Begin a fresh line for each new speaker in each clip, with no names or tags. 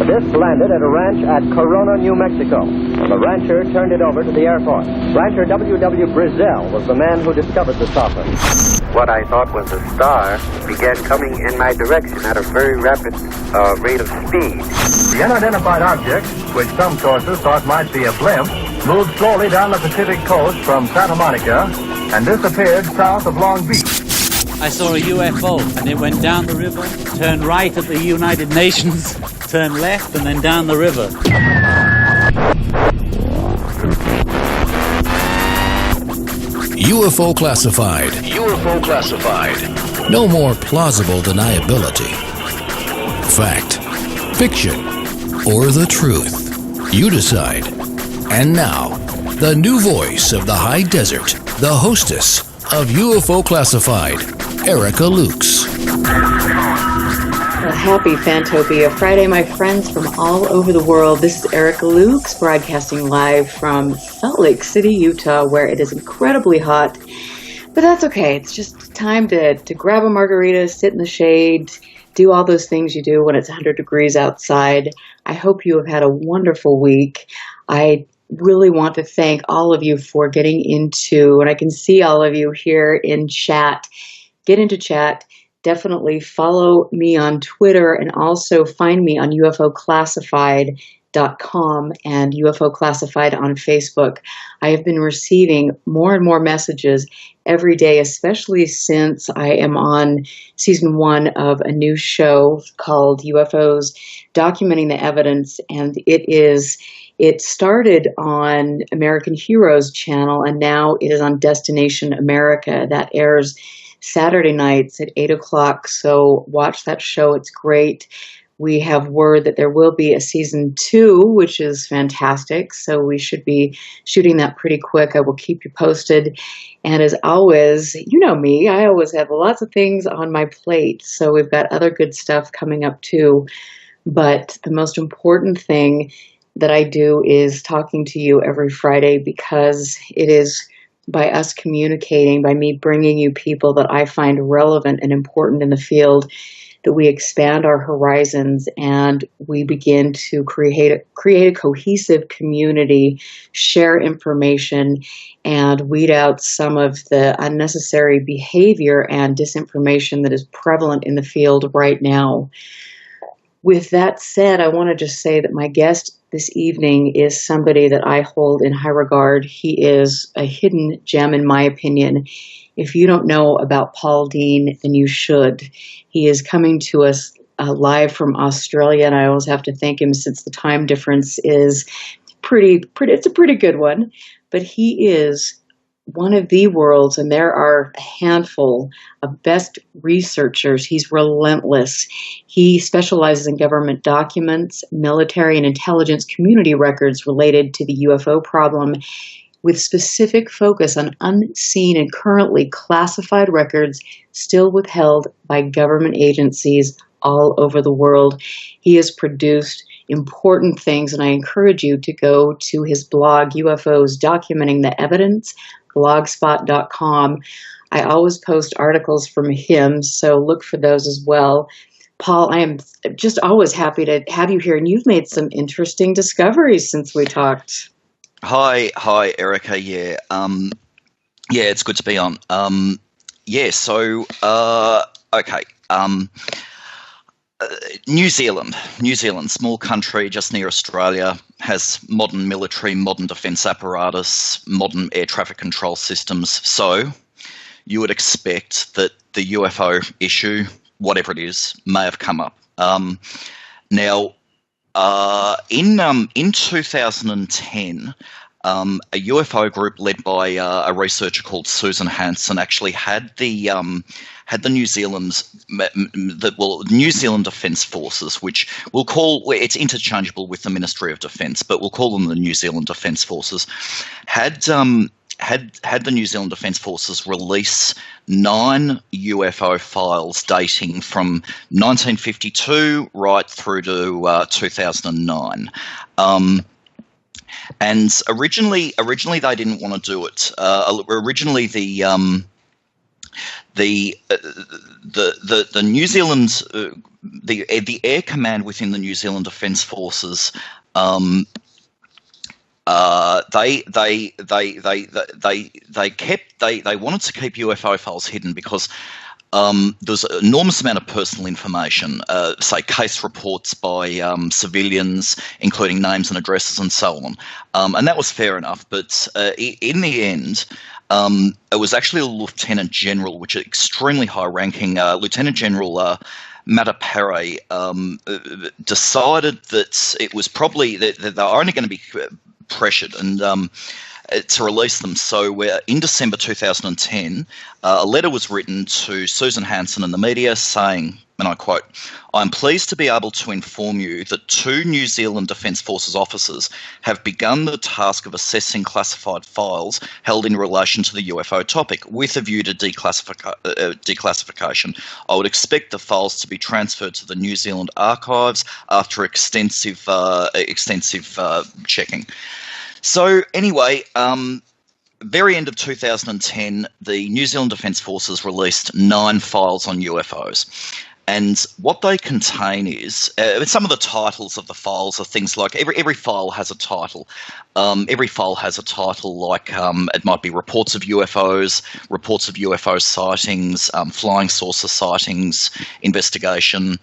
The disc landed at a ranch at Corona, New Mexico. The rancher turned it over to the Air Force. Rancher W.W. Brazell was the man who discovered the saucer.
What I thought was a star began coming in my direction at a very rapid rate of speed.
The unidentified object, which some sources thought might be a blimp, moved slowly down the Pacific coast from Santa Monica and disappeared south of Long Beach.
I saw a UFO, and it went down the river, turned right at the United Nations, turned left, and then down the river.
UFO Classified.
UFO Classified.
No more plausible deniability. Fact, fiction, or the truth. You decide. And now, the new voice of the high desert, the hostess of UFO Classified, Erica Lukes.
Well, happy Fantopia Friday, my friends from all over the world. This is Erica Lukes, broadcasting live from Salt Lake City, Utah, where it is incredibly hot. But that's okay. It's just time to grab a margarita, sit in the shade, do all those things you do when it's 100 degrees outside. I hope you have had a wonderful week. I really want to thank all of you for getting into, and I can see all of you here in chat. Get into chat. Definitely follow me on Twitter and also find me on UFOclassified.com and UFO Classified on Facebook. I have been receiving more and more messages every day, especially since I am on season 1 of a new show called UFOs Documenting the Evidence, and it started on American Heroes channel, and now it is on Destination America. That airs Saturday nights at 8 o'clock, so watch that show. It's great. We have word that there will be a season 2, which is fantastic, so we should be shooting that pretty quick. I will keep you posted. And as always, you know me, I always have lots of things on my plate, so we've got other good stuff coming up too. But the most important thing that I do is talking to you every Friday, because it is by us communicating, by me bringing you people that I find relevant and important in the field, that we expand our horizons and we begin to create a cohesive community, share information, and weed out some of the unnecessary behavior and disinformation that is prevalent in the field right now. With that said, I want to just say that my guest this evening is somebody that I hold in high regard. He is a hidden gem, in my opinion. If you don't know about Paul Dean, then you should. He is coming to us live from Australia, and I always have to thank him since the time difference is pretty. It's a pretty good one, but he is one of the world's, and there are a handful of best researchers. He's relentless. He specializes in government documents, military and intelligence community records related to the UFO problem, with specific focus on unseen and currently classified records still withheld by government agencies all over the world. He has produced important things, and I encourage you to go to his blog, UFOs Documenting the Evidence, blogspot.com. I always post articles from him, so look for those as well. Paul, I am just always happy to have you here, and you've made some interesting discoveries since we talked.
Hi, Erica. Yeah, it's good to be on. Okay. New Zealand, small country just near Australia, has modern military, modern defence apparatus, modern air traffic control systems. So you would expect that the UFO issue, whatever it is, may have come up. In 2010, a UFO group led by a researcher called Susan Hansen actually had the New Zealand Defence Forces, which we'll call, it's interchangeable with the Ministry of Defence, but we'll call them the New Zealand Defence Forces, had the New Zealand Defence Forces release 9 UFO files dating from 1952 right through to 2009. And originally they didn't want to do it. Originally the New Zealand the Air Command within the New Zealand Defence Forces. They wanted to keep UFO files hidden because there's an enormous amount of personal information, say case reports by civilians, including names and addresses and so on. And that was fair enough. But in the end, it was actually a Lieutenant General, which is extremely high-ranking, Lieutenant General Matapare, decided that it was probably that they were only going to be pressured and to release them. So in December 2010, a letter was written to Susan Hansen and the media saying, and I quote, "I'm pleased to be able to inform you that 2 New Zealand Defence Forces officers have begun the task of assessing classified files held in relation to the UFO topic with a view to declassification. I would expect the files to be transferred to the New Zealand archives after extensive checking." So anyway, very end of 2010, the New Zealand Defence Forces released 9 files on UFOs. And what they contain is some of the titles of the files are things like every file has a title. Every file has a title like it might be reports of UFOs, reports of UFO sightings, flying saucer sightings, investigation.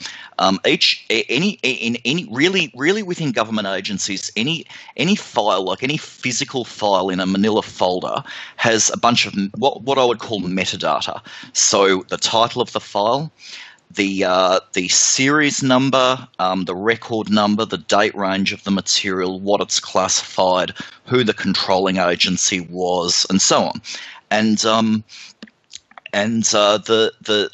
Really within government agencies, any file, like any physical file in a manila folder, has a bunch of what I would call metadata. So the title of the file, the series number, the record number, the date range of the material, what it's classified, who the controlling agency was, and so on. And the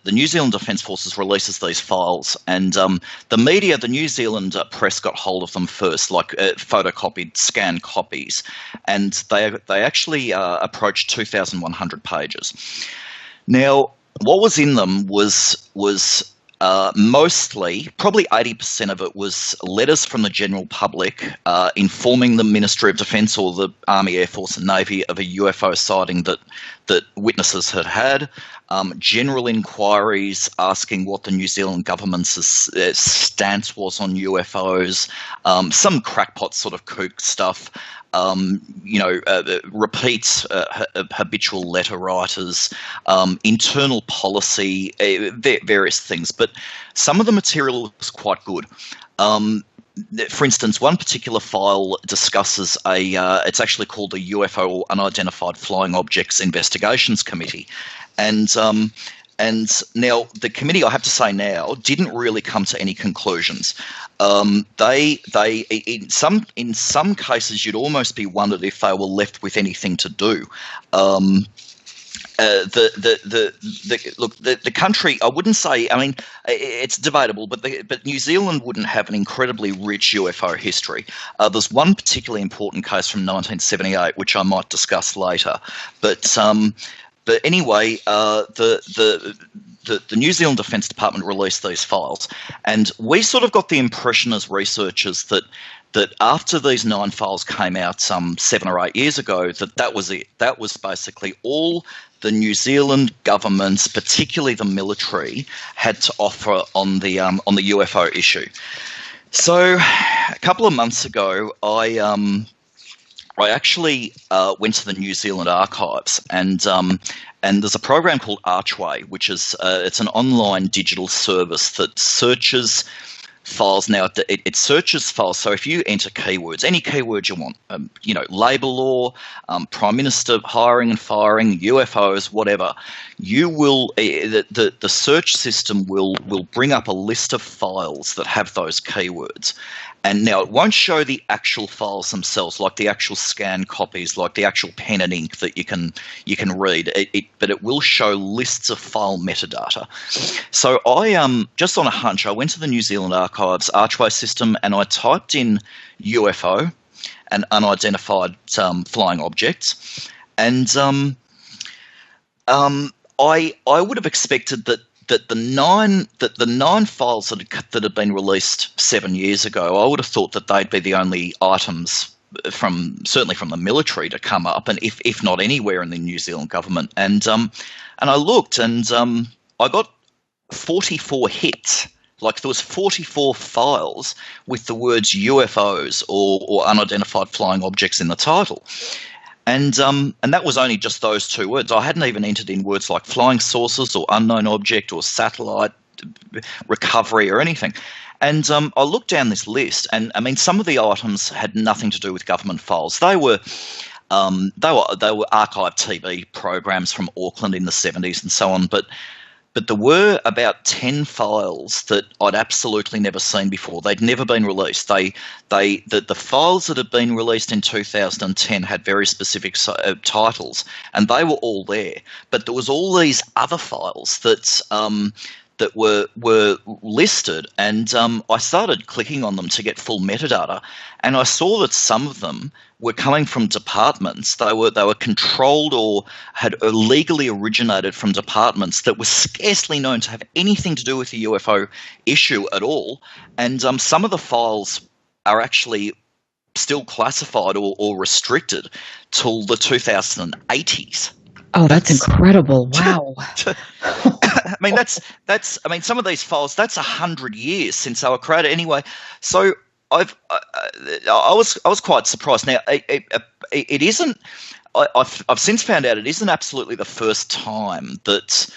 New Zealand Defence Forces releases these files, and the media, the New Zealand press, got hold of them first, like photocopied, scanned copies, and they actually approached 2,100 pages. Now, what was in them was mostly, probably 80% of it was letters from the general public informing the Ministry of Defence or the Army, Air Force and Navy of a UFO sighting that witnesses had. General inquiries asking what the New Zealand government's stance was on UFOs, some crackpot sort of kook stuff, repeats habitual letter writers, internal policy, various things. But some of the material was quite good. For instance, one particular file discusses it's actually called the UFO or Unidentified Flying Objects Investigations Committee. And now the committee, I have to say now, didn't really come to any conclusions. They in some cases, you'd almost be wondered if they were left with anything to do. The country, I wouldn't say, I mean, it's debatable, but New Zealand wouldn't have an incredibly rich UFO history. There's one particularly important case from 1978, which I might discuss later. But anyway, the New Zealand Defence Department released these files, and we sort of got the impression as researchers that after these 9 files came out some 7 or 8 years ago, that was it. That was basically all the New Zealand governments, particularly the military, had to offer on the UFO issue. So a couple of months ago, I actually went to the New Zealand archives, and there's a program called Archway, which is it's an online digital service that searches files. Now it searches files. So if you enter keywords, any keyword you want, labour law, Prime Minister hiring and firing, UFOs, whatever, you will the search system will bring up a list of files that have those keywords. And now it won't show the actual files themselves, like the actual scanned copies, like the actual pen and ink that you can read. But it will show lists of file metadata. So I just on a hunch, I went to the New Zealand Archives Archway system and I typed in UFO and unidentified flying objects, and I would have expected that the 9 files that had been released 7 years ago, I would have thought that they'd be the only items certainly from the military to come up, and if not anywhere in the New Zealand government. And I looked, and I got 44 hits. Like there was 44 files with the words UFOs or unidentified flying objects in the title. And that was only just those two words. I hadn't even entered in words like flying saucers or unknown object or satellite recovery or anything. And I looked down this list, and I mean, some of the items had nothing to do with government files. They were archived TV programs from Auckland in the 70s and so on. But there were about 10 files that I'd absolutely never seen before. They'd never been released. The files that had been released in 2010 had very specific titles, and they were all there. But there was all these other files that were listed, and I started clicking on them to get full metadata, and I saw that some of them were coming from departments. They were controlled or had illegally originated from departments that were scarcely known to have anything to do with the UFO issue at all. And some of the files are actually still classified or restricted till the 2080s.
Oh, that's incredible! Wow.
I mean, that's. I mean, some of these files, that's 100 years since they were created. Anyway, so I was quite surprised. Now, it isn't. I've since found out it isn't absolutely the first time that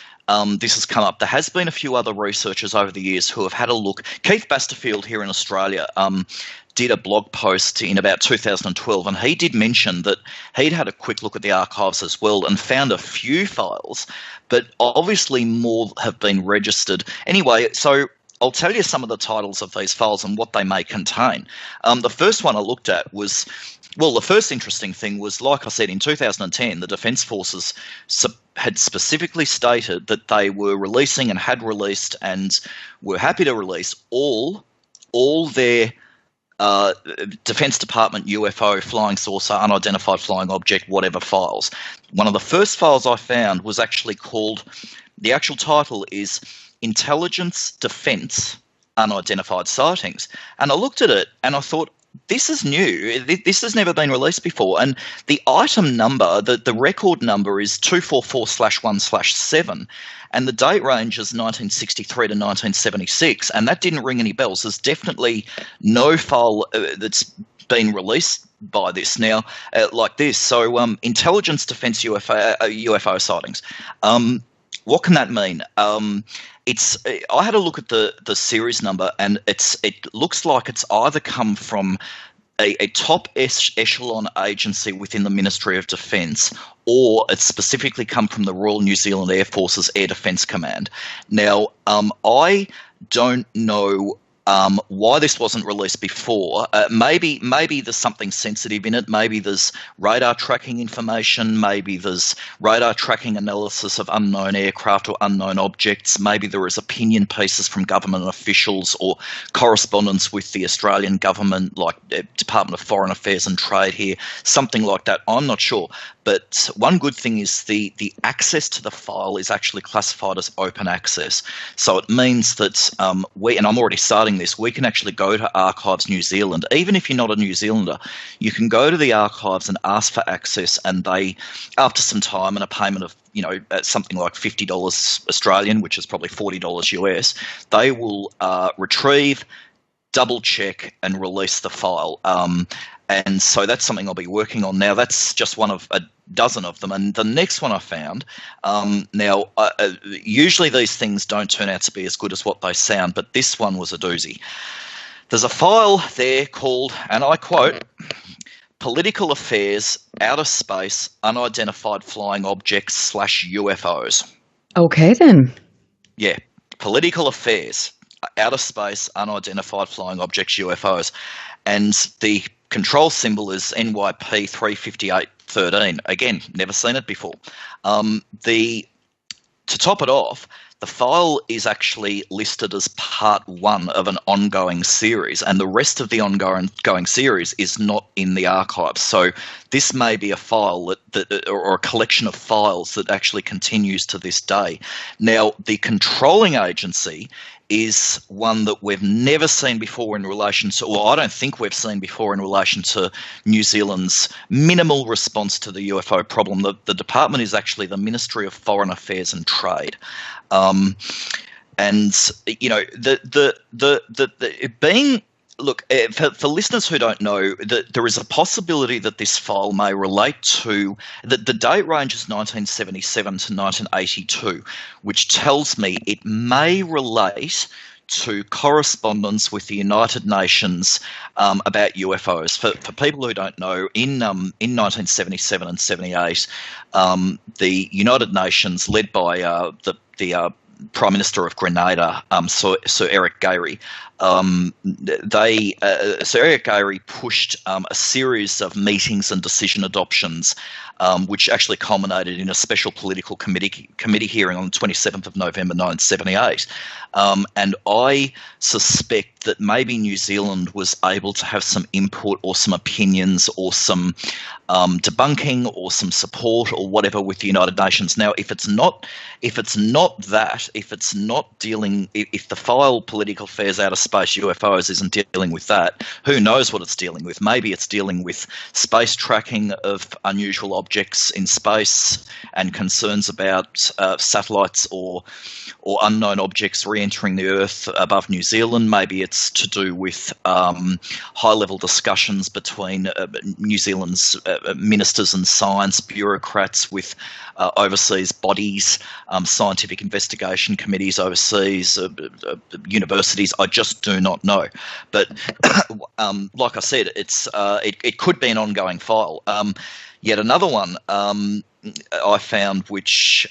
this has come up. There has been a few other researchers over the years who have had a look. Keith Basterfield here in Australia did a blog post in about 2012, and he did mention that he'd had a quick look at the archives as well and found a few files, but obviously more have been registered. Anyway, so I'll tell you some of the titles of these files and what they may contain. The first one I looked at was, well, the first interesting thing was, like I said, in 2010, the Defence Forces had specifically stated that they were releasing and had released and were happy to release all their Defence Department UFO, flying saucer, unidentified flying object, whatever files. One of the first files I found was actually called, the actual title is Intelligence Defence Unidentified Sightings. And I looked at it and I thought, this is new. This has never been released before. And the item number, the record number is 244/1/7. And the date range is 1963 to 1976. And that didn't ring any bells. There's definitely no file that's been released by this now like this. So intelligence defence UFO sightings. What can that mean? I had a look at the series number, and it looks like it's either come from a top echelon agency within the Ministry of Defence, or it's specifically come from the Royal New Zealand Air Force's Air Defence Command. Now, I don't know why this wasn't released before. Maybe there's something sensitive in it. Maybe there's radar tracking information. Maybe there's radar tracking analysis of unknown aircraft or unknown objects. Maybe there is opinion pieces from government officials or correspondence with the Australian government, like Department of Foreign Affairs and Trade here, something like that. I'm not sure. But one good thing is the access to the file is actually classified as open access. So it means that and I'm already starting this, we can actually go to Archives New Zealand. Even if you're not a New Zealander, you can go to the archives and ask for access, and they, after some time and a payment of something like $50 Australian, which is probably $40 US, they will retrieve, double check and release the file. And so that's something I'll be working on now. That's just one of a dozen of them. And the next one I found, usually these things don't turn out to be as good as what they sound, but this one was a doozy. There's a file there called, and I quote, Political Affairs, Outer Space, Unidentified Flying Objects / UFOs.
Okay, then. Yeah,
Political Affairs, Outer Space, Unidentified Flying Objects, UFOs. And the control symbol is NYP 35813. Again, never seen it before. To top it off, the file is actually listed as part 1 of an ongoing series, and the rest of the ongoing series is not in the archives. So this may be a file or a collection of files that actually continues to this day. Now, the controlling agency is one that we've never seen before in relation to, well, I don't think we've seen before in relation to New Zealand's minimal response to the UFO problem. The department is actually the Ministry of Foreign Affairs and Trade. And, you know, look, for listeners who don't know, there is a possibility that this file may relate to the date range is 1977 to 1982, which tells me it may relate to correspondence with the United Nations about UFOs. For people who don't know, in 1977 and 78, the United Nations, led by the Prime Minister of Grenada, Sir Eric Gairy, Sir Eric Gairy pushed a series of meetings and decision adoptions, which actually culminated in a special political committee hearing on the 27th of November 1978. And I suspect that maybe New Zealand was able to have some input or some opinions or some debunking or some support or whatever with the United Nations. Now, if it's not that, if the file Political Affairs Outer Space UFOs isn't dealing with that, who knows what it's dealing with? Maybe it's dealing with space tracking of unusual objects in space and concerns about satellites or unknown objects re-entering the Earth above New Zealand. Maybe it's to do with high-level discussions between New Zealand's ministers and science bureaucrats with overseas bodies, scientific investigation committees overseas, universities. I just do not know. But like I said, it could be an ongoing file. Yet another one I found which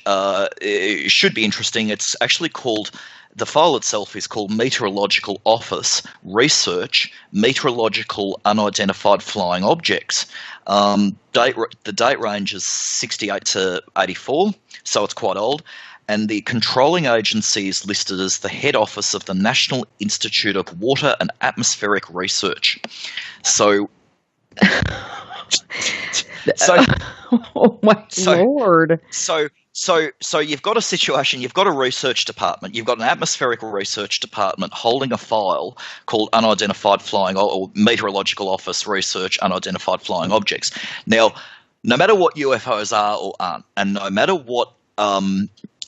should be interesting. It's actually called, the file itself is called Meteorological Office Research Meteorological Unidentified Flying Objects. The date range is 68 to 84, so it's quite old. And the controlling agency is listed as the head office of the National Institute of Water and Atmospheric Research. So...
oh my Lord.
So you've got a situation, you've got a research department, you've got an atmospheric research department holding a file called Unidentified Flying or Meteorological Office Research Unidentified Flying Objects. Now, no matter what UFOs are or aren't, and no matter what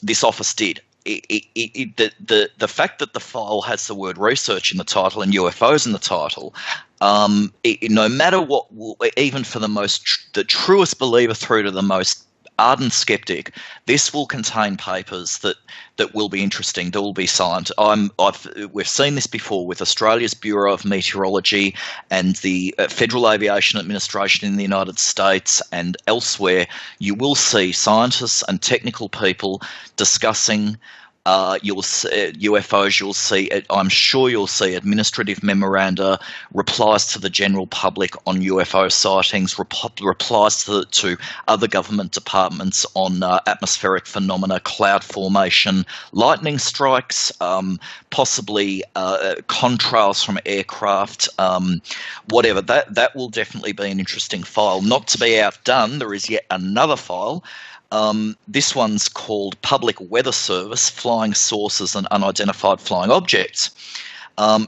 this office did, the fact that the file has the word research in the title and UFOs in the title, no matter what, even for the truest believer through to the most ardent skeptic, this will contain papers that will be interesting, that will be signed. We've seen this before with Australia's Bureau of Meteorology and the Federal Aviation Administration in the United States and elsewhere. You will see scientists and technical people discussing you'll see UFOs, you'll see, I'm sure you'll see administrative memoranda, replies to the general public on UFO sightings, replies to other government departments on atmospheric phenomena, cloud formation, lightning strikes, possibly contrails from aircraft, whatever. That will definitely be an interesting file. Not to be outdone, there is yet another file. This one's called Public Weather Service, Flying Sources and Unidentified Flying Objects.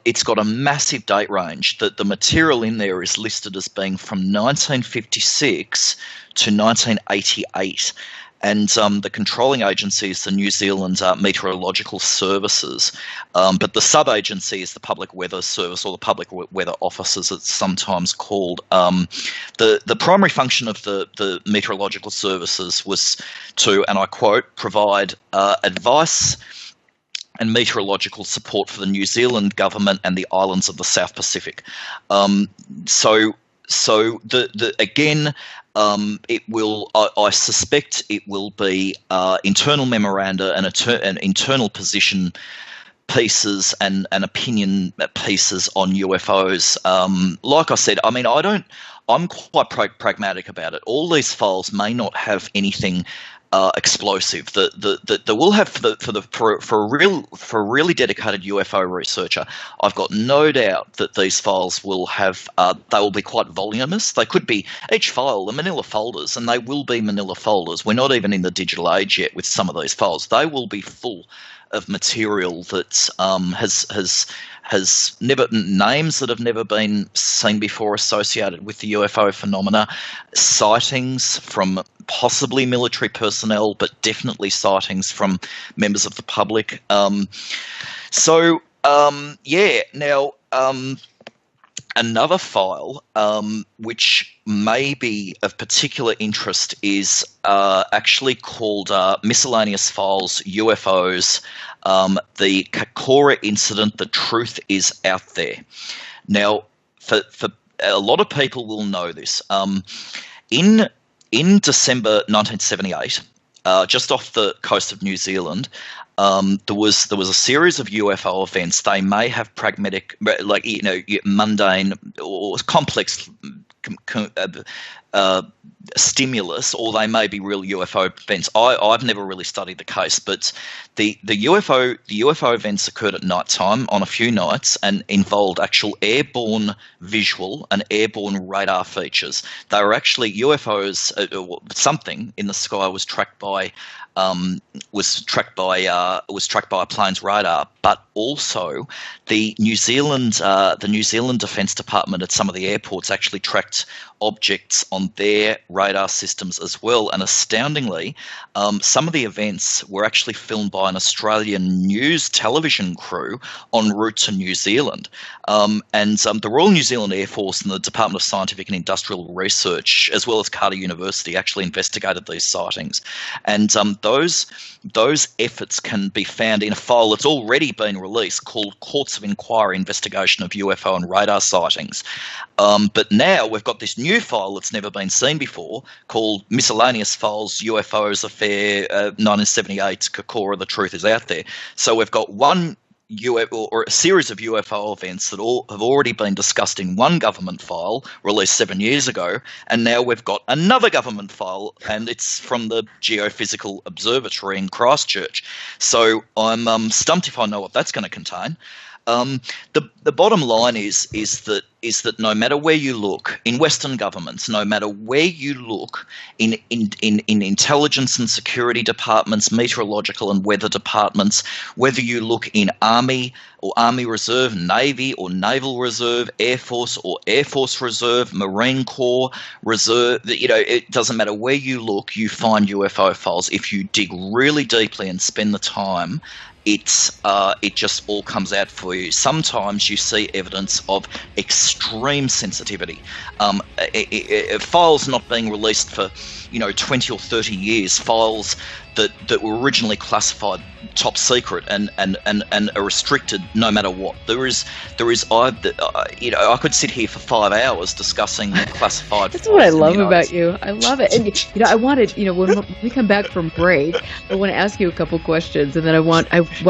It's got a massive date range. The material in there is listed as being from 1956 to 1988. And the controlling agency is the New Zealand Meteorological Services, but the sub-agency is the Public Weather Service, or the Public Weather Office as it's sometimes called. The primary function of the Meteorological Services was to, and I quote, provide advice and meteorological support for the New Zealand government and the islands of the South Pacific. So again, it will. I suspect it will be internal memoranda and internal position pieces and opinion pieces on UFOs. Like I said, I mean, I'm quite pragmatic about it. All these files may not have anything explosive that will have for a really dedicated UFO researcher. I've got no doubt that these files will have they will be quite voluminous. They could be each file the manila folders, and they will be manila folders. We're not even in the digital age yet with some of these files. They will be full of material that has never names that have never been seen before associated with the UFO phenomena, sightings from possibly military personnel, but definitely sightings from members of the public. Now, another file which may be of particular interest is actually called Miscellaneous Files, UFOs, the Kokora Incident, The Truth is Out There. Now, for a lot of people will know this. In December 1978, just off the coast of New Zealand, there was a series of UFO events. They may have pragmatic, mundane or complex stimulus, or they may be real UFO events. I've never really studied the case, but the UFO events occurred at night time on a few nights and involved actual airborne visual and airborne radar features. They were actually UFOs. Something in the sky was tracked by a plane's radar, but also the New Zealand Defence Department at some of the airports actually tracked objects on their radar systems as well. And astoundingly, some of the events were actually filmed by an Australian news television crew en route to New Zealand. The Royal New Zealand Air Force and the Department of Scientific and Industrial Research, as well as Carter University, actually investigated these sightings. And those efforts can be found in a file that's already been released called Courts of Inquiry Investigation of UFO and Radar Sightings. But now we've got this new file that's never been seen before called Miscellaneous Files, UFOs Affair 1978, Kokora, The Truth is Out There. So we've got one or a series of UFO events that all have already been discussed in one government file released 7 years ago, and now we've got another government file, and it's from the Geophysical Observatory in Christchurch. So I'm stumped if I know what that's going to contain. The bottom line is that no matter where you look in Western governments, no matter where you look in intelligence and security departments, meteorological and weather departments, whether you look in Army or Army Reserve, Navy or Naval Reserve, Air Force or Air Force Reserve, Marine Corps Reserve, it doesn't matter where you look, you find UFO files. If you dig really deeply and spend the time, it just all comes out for you. Sometimes you see evidence of extreme sensitivity. Files not being released for 20 or 30 years, files that were originally classified top secret and are restricted no matter what. I could sit here for 5 hours discussing classified.
That's what I love about you. I love it. And I wanted, when we come back from break, I want to ask you a couple questions, and then I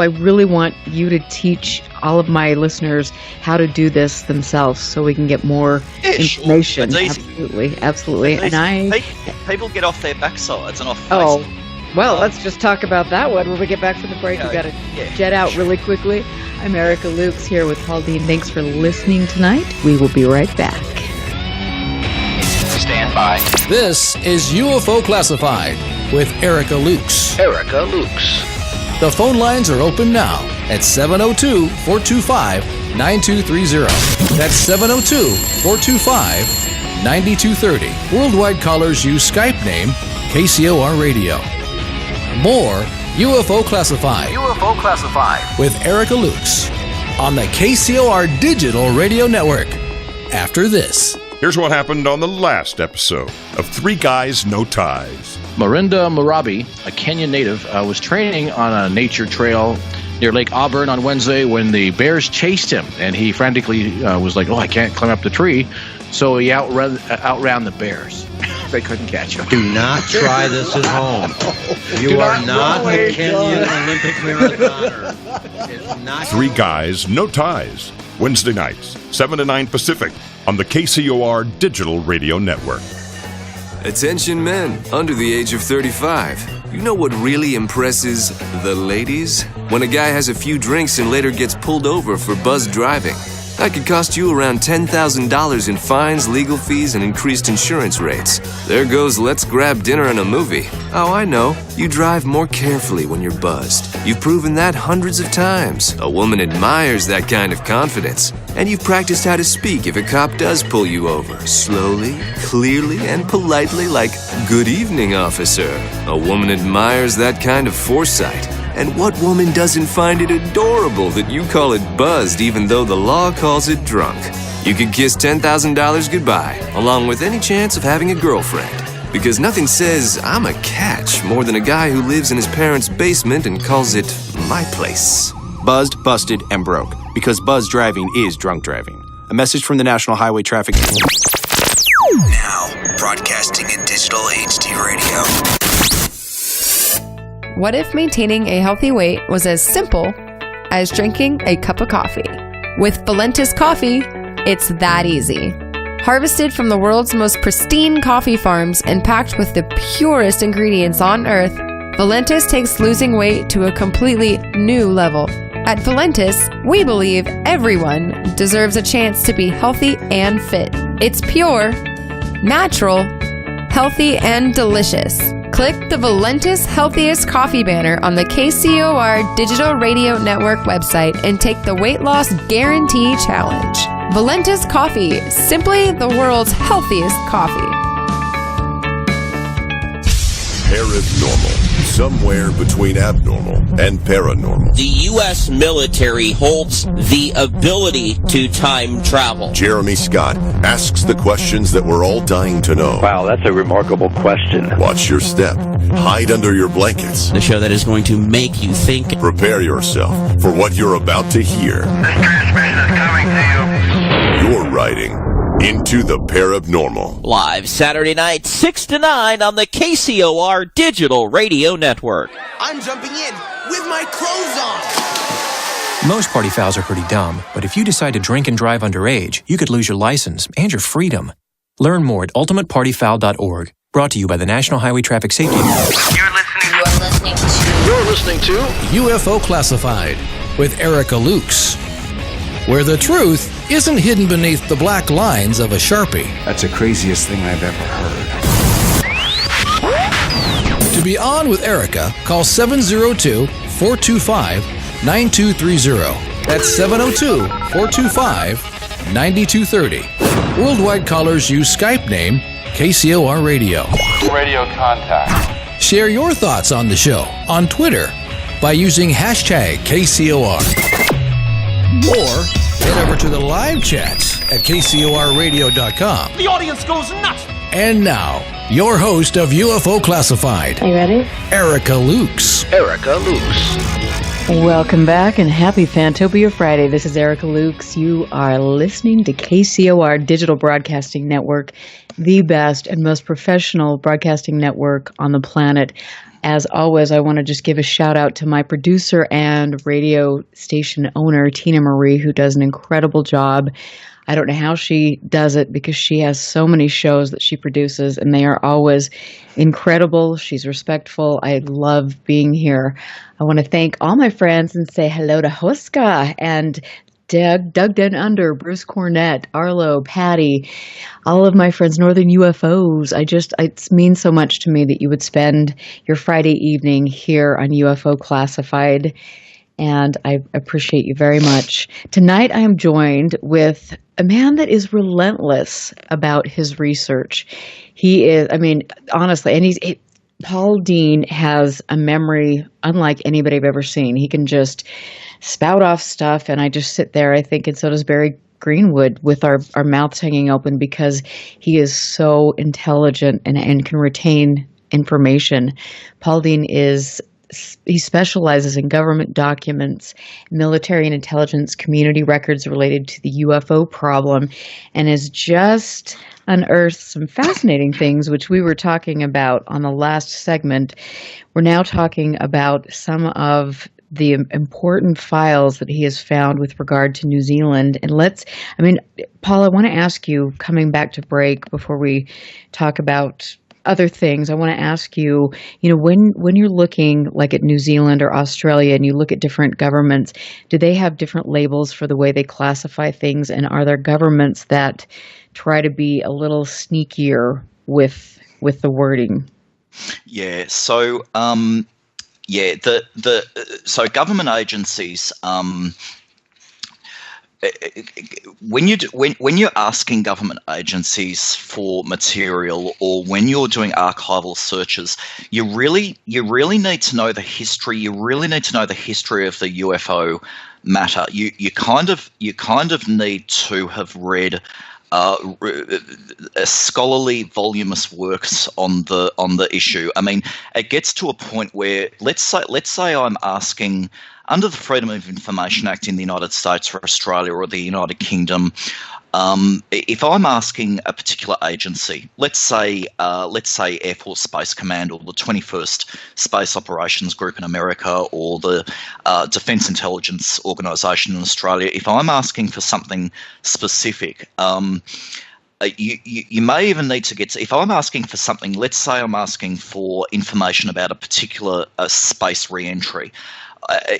really want you to teach all of my listeners how to do this themselves, so we can get more information.
Sure. It's easy.
Absolutely. And
people get off their backsides and off Facebook.
Oh. Well, let's just talk about that one when we get back from the break. We've got to jet out really quickly. I'm Erica Lukes here with Paul Dean. Thanks for listening tonight. We will be right back.
Stand by.
This is UFO Classified with Erica Lukes.
Erica Lukes.
The phone lines are open now at 702-425-9230. That's 702-425-9230. Worldwide callers use Skype name KCOR Radio. More UFO Classified.
UFO Classified.
With Erica Lukes on the KCOR Digital Radio Network. After this.
Here's what happened on the last episode of Three Guys, No Ties.
Marinda Murabi, a Kenyan native, was training on a nature trail near Lake Auburn on Wednesday when the bears chased him, and he frantically was like, I can't climb up the tree. So he outran the bears. They couldn't catch him.
Do not try this at home. You are not a Kenyan Olympic marathoner. It's not.
Three Guys, No Ties. Wednesday nights, 7 to 9 Pacific on the KCOR Digital Radio Network.
Attention men under the age of 35. You know what really impresses the ladies? When a guy has a few drinks and later gets pulled over for buzzed driving. That could cost you around $10,000 in fines, legal fees, and increased insurance rates. There goes let's grab dinner and a movie. Oh, I know. You drive more carefully when you're buzzed. You've proven that hundreds of times. A woman admires that kind of confidence. And you've practiced how to speak if a cop does pull you over. Slowly, clearly, and politely like, "Good evening, officer." A woman admires that kind of foresight. And what woman doesn't find it adorable that you call it buzzed even though the law calls it drunk? You could kiss $10,000 goodbye, along with any chance of having a girlfriend. Because nothing says, "I'm a catch," more than a guy who lives in his parents' basement and calls it my place.
Buzzed, busted, and broke. Because buzzed driving is drunk driving. A message from the National Highway Traffic.
Now, broadcasting in digital HD radio.
What if maintaining a healthy weight was as simple as drinking a cup of coffee? With Valentis Coffee, it's that easy. Harvested from the world's most pristine coffee farms and packed with the purest ingredients on earth, Valentis takes losing weight to a completely new level. At Valentis, we believe everyone deserves a chance to be healthy and fit. It's pure, natural, healthy, and delicious. Click the Valentis Healthiest Coffee banner on the KCOR Digital Radio Network website and take the Weight Loss Guarantee Challenge. Valentis Coffee, simply the world's healthiest coffee.
Paranormal, somewhere between abnormal and paranormal.
The U.S. military holds the ability to time travel.
Jeremy Scott asks the questions that we're all dying to know.
Wow, that's a remarkable question.
Watch your step. Hide under your blankets.
The show that is going to make you think.
Prepare yourself for what you're about to hear.
This transmission is coming to you.
You're riding into the Parabnormal.
Live Saturday night, 6 to 9 on the KCOR Digital Radio Network.
I'm jumping in with my clothes on.
Most party fouls are pretty dumb, but if you decide to drink and drive underage, you could lose your license and your freedom. Learn more at ultimatepartyfoul.org. Brought to you by the National Highway Traffic Safety Administration.
You're listening to UFO Classified with Erica Lukes, where the truth isn't hidden beneath the black lines of a Sharpie.
That's the craziest thing I've ever heard.
To be on with Erica, call 702-425-9230. That's 702-425-9230. Worldwide callers use Skype name KCOR Radio.
Radio contact.
Share your thoughts on the show on Twitter by using hashtag KCOR. Or head over to the live chats at KCORradio.com.
The audience goes nuts.
And now, your host of UFO Classified.
Are you ready?
Erica Lukes.
Erica Lukes.
Welcome back and happy Fantopia Friday. This is Erica Lukes. You are listening to KCOR Digital Broadcasting Network, the best and most professional broadcasting network on the planet. As always, I want to just give a shout out to my producer and radio station owner, Tina Marie, who does an incredible job. I don't know how she does it because she has so many shows that she produces and they are always incredible. She's respectful. I love being here. I want to thank all my friends and say hello to Huska and Doug Den Under, Bruce Cornett, Arlo, Patty, all of my friends, Northern UFOs. It means so much to me that you would spend your Friday evening here on UFO Classified, and I appreciate you very much. Tonight I am joined with a man that is relentless about his research. He is, honestly, and Paul Dean has a memory unlike anybody I've ever seen. He can just spout off stuff, and I just sit there, I think, and so does Barry Greenwood with our mouths hanging open because he is so intelligent and can retain information. Paul Dean he specializes in government documents, military and intelligence community records related to the UFO problem, and has just unearthed some fascinating things, which we were talking about on the last segment. We're now talking about some of the important files that he has found with regard to New Zealand. And Paul, I want to ask you, coming back to break before we talk about other things, I want to ask you, when you're looking like at New Zealand or Australia and you look at different governments, do they have different labels for the way they classify things? And are there governments that try to be a little sneakier with the wording?
Yeah. So, so government agencies, when you're asking government agencies for material, or when you're doing archival searches, you really need to know the history. You really need to know the history of the UFO matter. You kind of need to have read scholarly, voluminous works on the issue. I mean, it gets to a point where let's say I'm asking, under the Freedom of Information Act in the United States or Australia or the United Kingdom, if I'm asking a particular agency, let's say Air Force Space Command or the 21st Space Operations Group in America or the Defence Intelligence Organisation in Australia, if I'm asking for something specific, you may even need to get to, if I'm asking for something, let's say I'm asking for information about a particular space re-entry.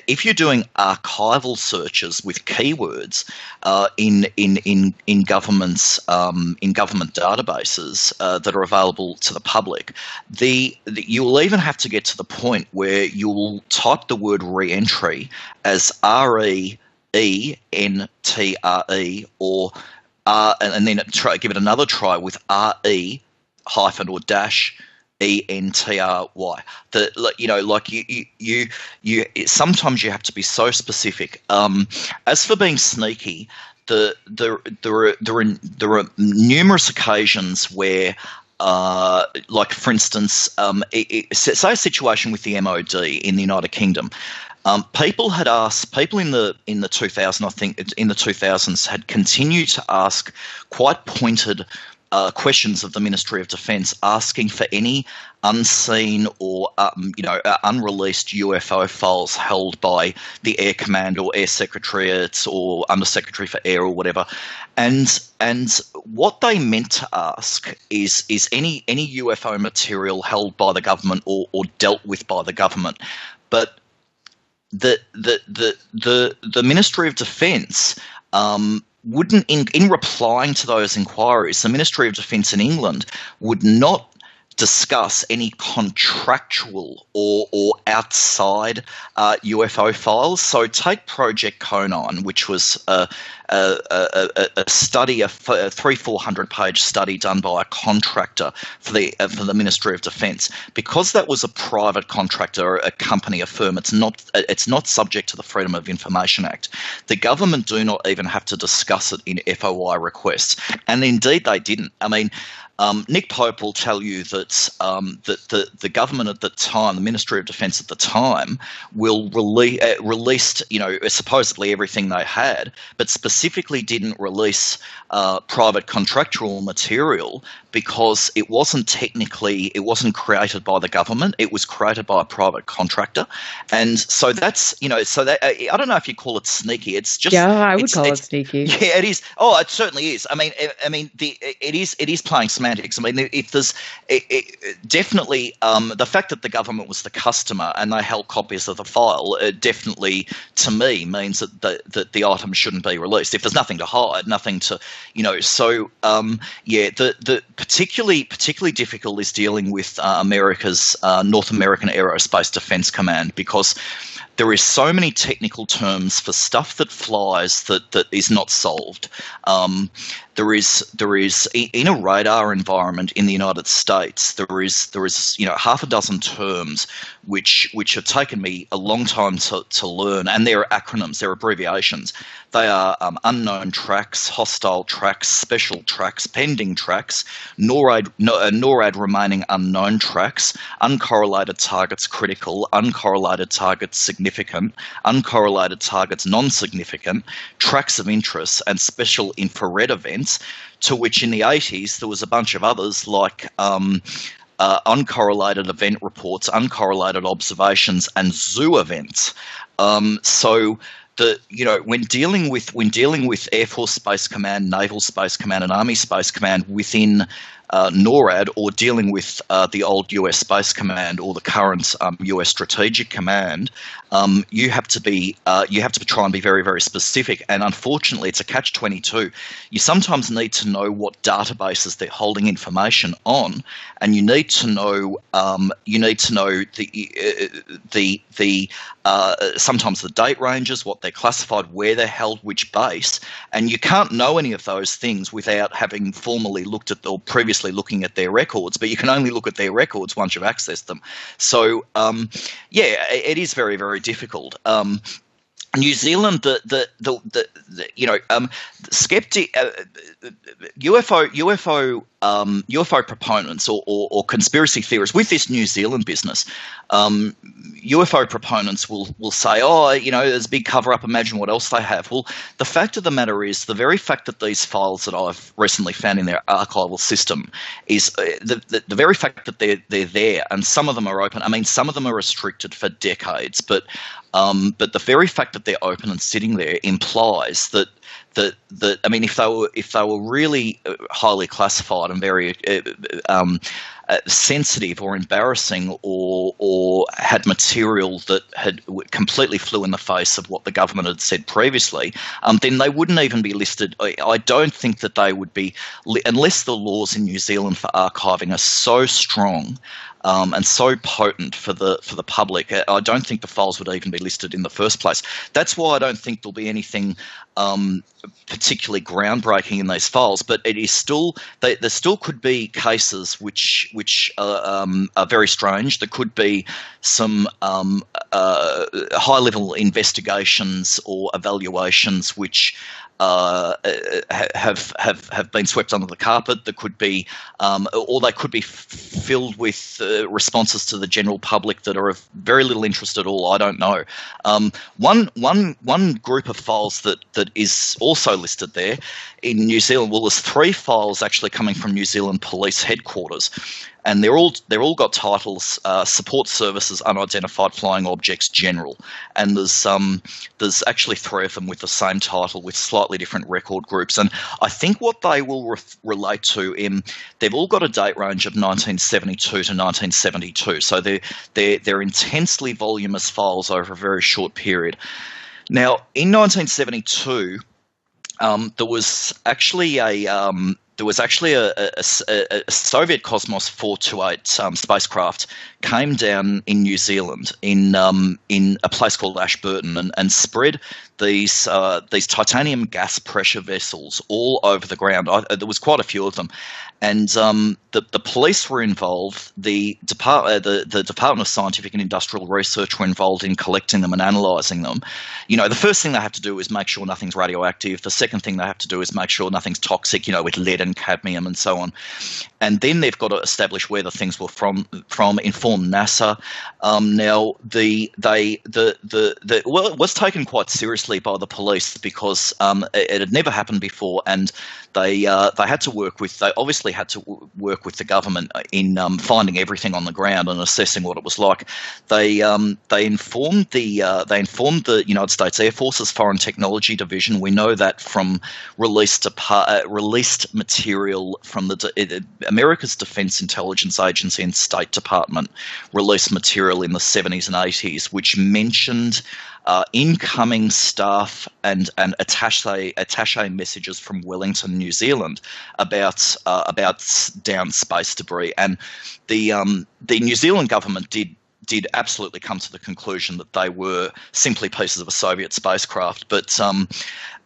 If you're doing archival searches with keywords in government databases that are available to the public, you will even have to get to the point where you will type the word re-entry as REENTRE or and then give it another try with RE hyphen or dash ENTRY. Sometimes you have to be so specific. As for being sneaky, there are numerous occasions where, like for instance, say a situation with the MOD in the United Kingdom. People in the 2000s had continued to ask quite pointed questions of the Ministry of Defence, asking for any unseen or unreleased UFO files held by the Air Command or Air Secretariat or Undersecretary for Air or whatever, and what they meant to ask is any UFO material held by the government or dealt with by the government, but the Ministry of Defence wouldn't, in replying to those inquiries, the Ministry of Defence in England would not discuss any contractual or outside UFO files. So take Project Conan, which was a study, a 400-page study done by a contractor for the Ministry of Defence. Because that was a private contractor, a company, a firm, it's not subject to the Freedom of Information Act. The government do not even have to discuss it in FOI requests, and indeed they didn't. I mean, Nick Pope will tell you that the government at the time, the Ministry of Defence at the time, will released supposedly everything they had, but specifically didn't release private contractual material because it wasn't created by the government. It was created by a private contractor, and so that's I don't know if you call it sneaky. It's just
I would call it sneaky.
Yeah, it is. Oh, it certainly is. I mean, it is playing semantics. I mean, if there's definitely the fact that the government was the customer and they held copies of the file, definitely to me means that the item shouldn't be released. If there's nothing to hide, nothing to, so the particularly difficult is dealing with America's North American Aerospace Defense Command, because there is so many technical terms for stuff that flies that is not solved. There is in a radar environment in the United States, there is half a dozen terms which have taken me a long time to learn, and they're acronyms, they're abbreviations. They are unknown tracks, hostile tracks, special tracks, pending tracks, NORAD remaining unknown tracks, uncorrelated targets critical, uncorrelated targets significant, uncorrelated targets non-significant, tracks of interest, and special infrared events, to which in the 80s there was a bunch of others like uncorrelated event reports, uncorrelated observations, and zoo events. When dealing with Air Force Space Command, Naval Space Command, and Army Space Command within NORAD or dealing with the old US Space Command or the current US Strategic Command, you have to try and be very, very specific. And unfortunately, it's a catch-22. You sometimes need to know what databases they're holding information on, and you need to know sometimes the date ranges, what they're classified, where they're held, which base, and you can't know any of those things without having formally looked at or previously looking at their records. But you can only look at their records once you've accessed them. So it is very, very difficult. New Zealand, UFO proponents or conspiracy theorists with this New Zealand business, UFO proponents will say, there's a big cover-up, imagine what else they have. Well, the fact of the matter is, the very fact that these files that I've recently found in their archival system is the very fact that they're there, and some of them are open. I mean, some of them are restricted for decades, but the very fact that they're open and sitting there implies that I mean, if they were really highly classified and very sensitive or embarrassing, or had material that had completely flew in the face of what the government had said previously, then they wouldn't even be listed. I don't think that they would be, unless the laws in New Zealand for archiving are so strong and so potent for the public. I don't think the files would even be listed in the first place. That's why I don't think there'll be anything particularly groundbreaking in these files. But it is still there still could be cases which are very strange. There could be some high level investigations or evaluations which have been swept under the carpet. There could be, or they could be filled with responses to the general public that are of very little interest at all. I don't know. One group of files that is also listed there in New Zealand. Well, there's 3 files actually coming from New Zealand Police Headquarters. And they're all got titles: Support Services, Unidentified Flying Objects, General. And there's actually 3 of them with the same title with slightly different record groups. And I think what they will relate to they've all got a date range of 1972 to 1972. So they're intensely voluminous files over a very short period. Now, in 1972, there was actually a Soviet Cosmos 428 spacecraft came down in New Zealand in a place called Ashburton and spread these titanium gas pressure vessels all over the ground. There was quite a few of them, and the police were involved. The Department of Scientific and Industrial Research were involved in collecting them and analysing them. The first thing they have to do is make sure nothing's radioactive. The second thing they have to do is make sure nothing's toxic, with lead and cadmium and so on. And then they've got to establish where the things were from inform NASA. Now, it was taken quite seriously by the police because it had never happened before, and they had to work with. They obviously had to work with the government in finding everything on the ground and assessing what it was like. They informed the United States Air Force's Foreign Technology Division. We know that from released material from America's Defense Intelligence Agency and State Department released material in the 70s and 80s, which mentioned incoming staff and attaché messages from Wellington, New Zealand, about down space debris, and the New Zealand government did absolutely come to the conclusion that they were simply pieces of a Soviet spacecraft.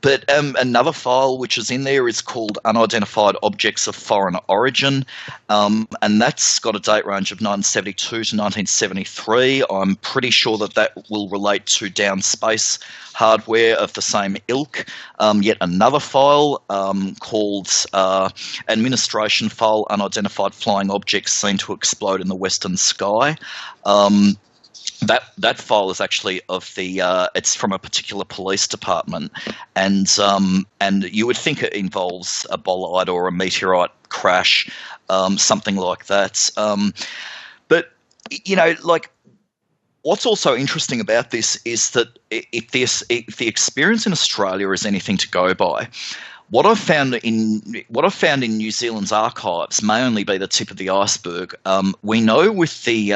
But another file which is in there is called Unidentified Objects of Foreign Origin, and that's got a date range of 1972 to 1973. I'm pretty sure that will relate to down space hardware of the same ilk. Yet another file called Administration File Unidentified Flying Objects Seen to Explode in the Western Sky. That file is actually it's from a particular police department, and you would think it involves a bolide or a meteorite crash, something like that. But what's also interesting about this is that if the experience in Australia is anything to go by, What I've found in New Zealand's archives may only be the tip of the iceberg. We know with the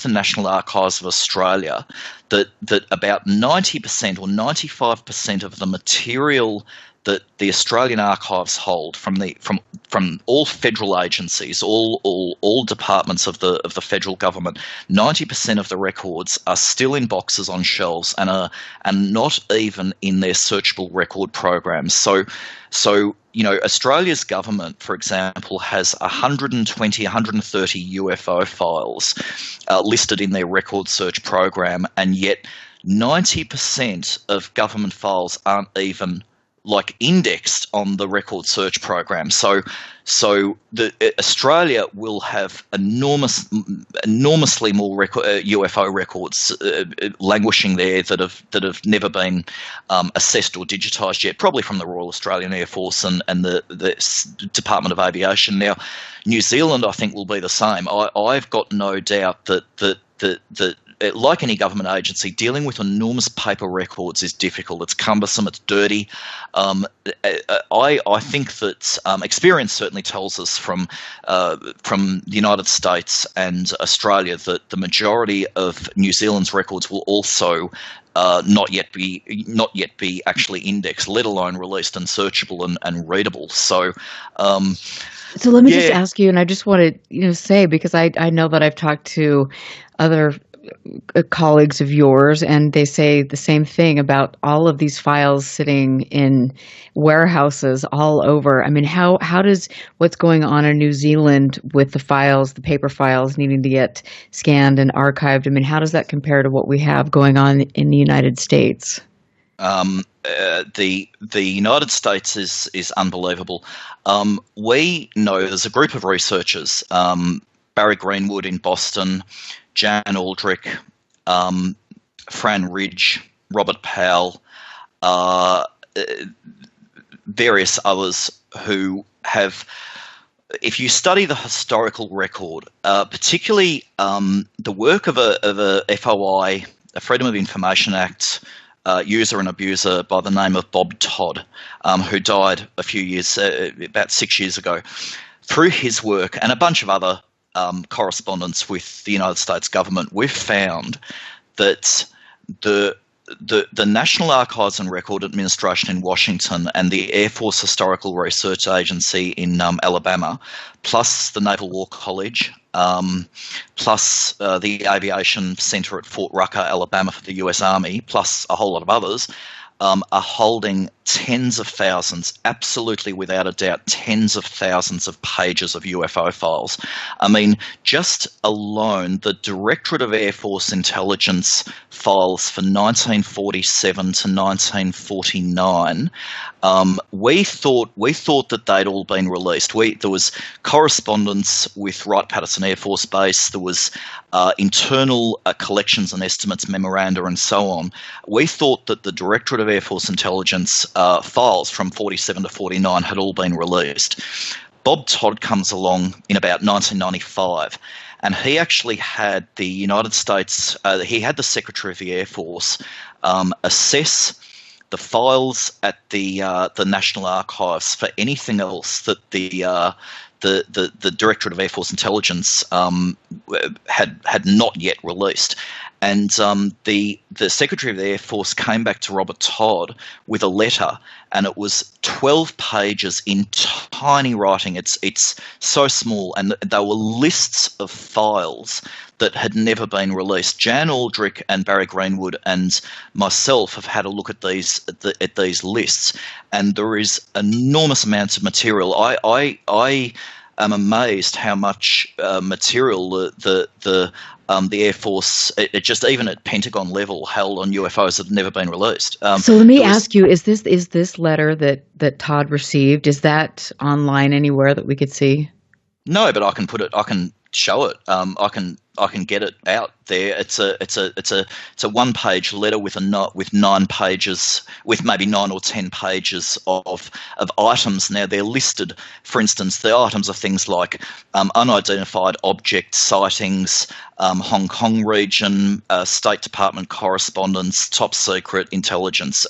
National Archives of Australia that about 90% or 95% of the material that the Australian archives hold from all federal agencies, all departments of the federal government, 90% of the records are still in boxes on shelves and not even in their searchable record programs. So Australia's government, for example, has 130 UFO files listed in their record search program, and yet 90% of government files aren't even indexed on the record search program. So Australia will have enormously more UFO records languishing there that have never been assessed or digitised yet, probably from the Royal Australian Air Force and the Department of Aviation. Now, New Zealand, I think, will be the same. I've got no doubt that like any government agency, dealing with enormous paper records is difficult. It's cumbersome. It's dirty. I think that experience certainly tells us from the United States and Australia that the majority of New Zealand's records will also not yet be actually indexed, let alone released and searchable and readable. So
let me just ask you, and I just want to say, because I know that I've talked to other colleagues of yours, and they say the same thing about all of these files sitting in warehouses all over. I mean, how does what's going on in New Zealand with the files, the paper files needing to get scanned and archived, I mean, how does that compare to what we have going on in the United States?
The United States is unbelievable. We know there's a group of researchers, Barry Greenwood in Boston, Jan Aldrich, Fran Ridge, Robert Powell, various others who have, if you study the historical record, particularly the work of a FOI, a Freedom of Information Act user and abuser by the name of Bob Todd, who died a few years, about 6 years ago, through his work and a bunch of other correspondence with the United States government, we've found that the National Archives and Record Administration in Washington and the Air Force Historical Research Agency in Alabama, plus the Naval War College, plus the Aviation Center at Fort Rucker, Alabama for the US Army, plus a whole lot of others, are holding tens of thousands, absolutely without a doubt, tens of thousands of pages of UFO files. I mean, just alone, the Directorate of Air Force Intelligence files for 1947 to 1949, we thought that they'd all been released. There was correspondence with Wright-Patterson Air Force Base. There was internal collections and estimates memoranda and so on. We thought that the Directorate of Air Force Intelligence files from 47 to 49 had all been released. Bob Todd comes along in about 1995, and he actually had the United States, he had the Secretary of the Air Force assess the files at the National Archives for anything else that the Directorate of Air Force Intelligence had not yet released. And the Secretary of the Air Force came back to Robert Todd with a letter, and it was 12 pages in tiny writing. It's so small, and they were lists of files that had never been released. Jan Aldrich and Barry Greenwood and myself have had a look at these lists, and there is enormous amounts of material. I am amazed how much material the Air Force, just even at Pentagon level, held on UFOs that have never been released.
So let me ask you: is this letter that Todd received? Is that online anywhere that we could see?
No, but I can put it. I can show it. I can get it out there. It's a one-page letter with 9 pages, with maybe 9 or 10 pages of items. Now they're listed. For instance, the items are things like unidentified object sightings, Hong Kong region, State Department correspondence, top secret intelligence,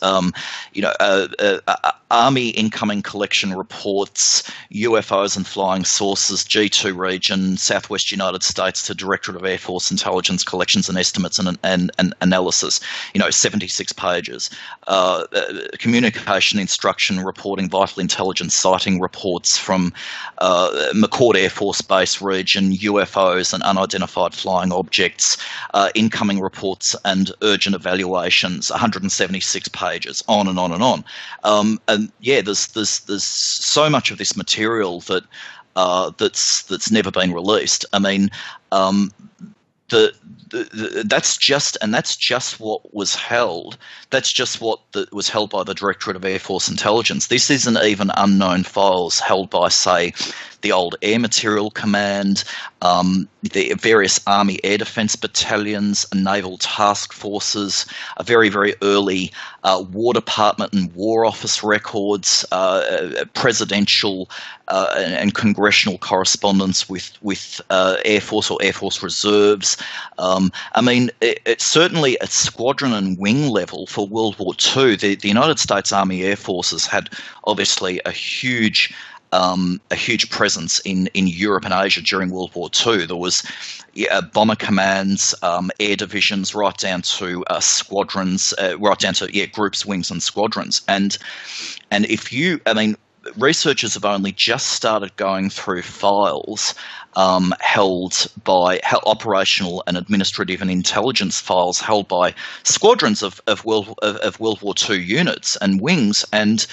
Army incoming collection reports, UFOs and flying saucers, G2 region, Southwest United States to Directorate of Air Force Intelligence collections and estimates and analysis. 76 pages. Communication instruction reporting vital intelligence sighting reports from McCord Air Force Base region, UFOs and unidentified flying objects, incoming reports and urgent evaluations, 176 pages, on and on and on. And yeah, there's so much of this material that that's never been released. I mean, that's just what was held. That's just what was held by the Directorate of Air Force Intelligence. This isn't even unknown files held by, say, the old Air Material Command, the various Army Air Defence battalions, naval task forces, a very, very early War Department and War Office records, presidential and congressional correspondence with Air Force or Air Force reserves. I mean, it's certainly at squadron and wing level for World War II, the United States Army Air Forces had obviously a huge presence in Europe and Asia during World War II. There was bomber commands, air divisions, right down to squadrons, right down to groups, wings, and squadrons. And researchers have only just started going through files held by operational and administrative and intelligence files held by squadrons of World War II units and wings. And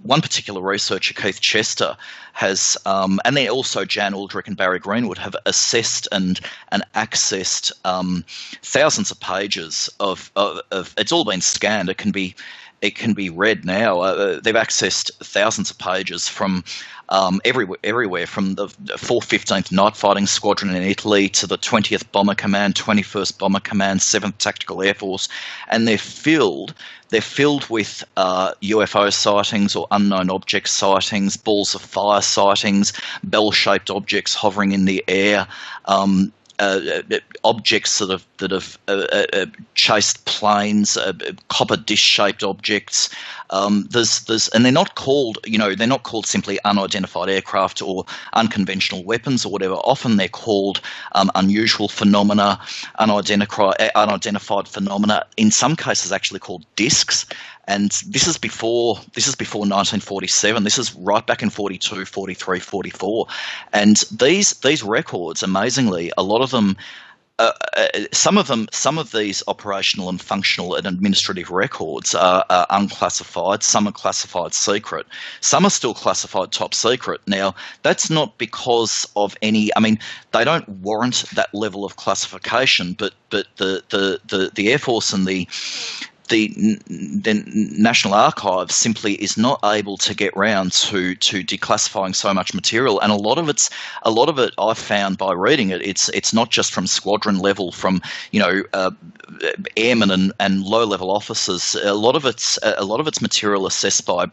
one particular researcher, Keith Chester, has, and then also Jan Aldrich and Barry Greenwood, have assessed and accessed thousands of pages of. It's all been scanned. It can be read now. They've accessed thousands of pages from everywhere, from the 415th Night Fighting Squadron in Italy to the 20th Bomber Command, 21st Bomber Command, 7th Tactical Air Force, and they're filled with UFO sightings or unknown object sightings, balls of fire sightings, bell-shaped objects hovering in the air, objects that have chased planes, copper dish-shaped objects. And they're not called, they're not called simply unidentified aircraft or unconventional weapons or whatever. Often they're called unusual phenomena, unidentified phenomena. In some cases, actually called discs. And this is before 1947. This is right back in 42, 43, 44. And these records, amazingly, a lot of them, some of these operational and functional and administrative records are unclassified. Some are classified secret. Some are still classified top secret. Now, that's not because of any. I mean, they don't warrant that level of classification. But the Air Force and the National Archives simply is not able to get round to declassifying so much material, and a lot of it I've found by reading it. It's not just from squadron level, from airmen and low level officers. A lot of it's material assessed by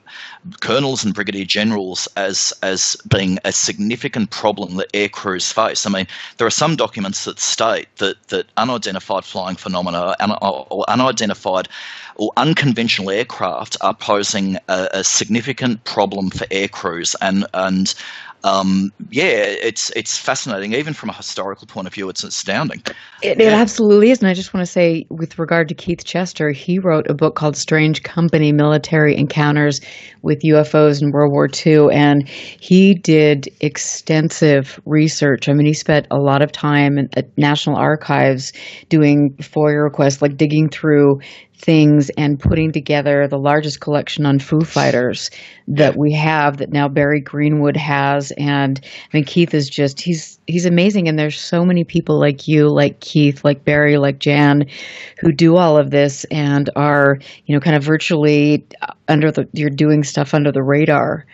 colonels and brigadier generals as being a significant problem that air crews face. I mean, there are some documents that state that unidentified flying phenomena or unidentified or unconventional aircraft are posing a significant problem for air crews, and it's fascinating. Even from a historical point of view, it's astounding.
It absolutely is. And I just want to say, with regard to Keith Chester, he wrote a book called Strange Company: Military Encounters with UFOs in World War II. And he did extensive research. I mean, he spent a lot of time at National Archives doing FOIA requests, like digging through things and putting together the largest collection on Foo Fighters that we have, that now Barry Greenwood has. And I mean, Keith is just, he's amazing. And there's so many people like you, like Keith, like Barry, like Jan, who do all of this and are, kind of virtually you're doing stuff under the radar.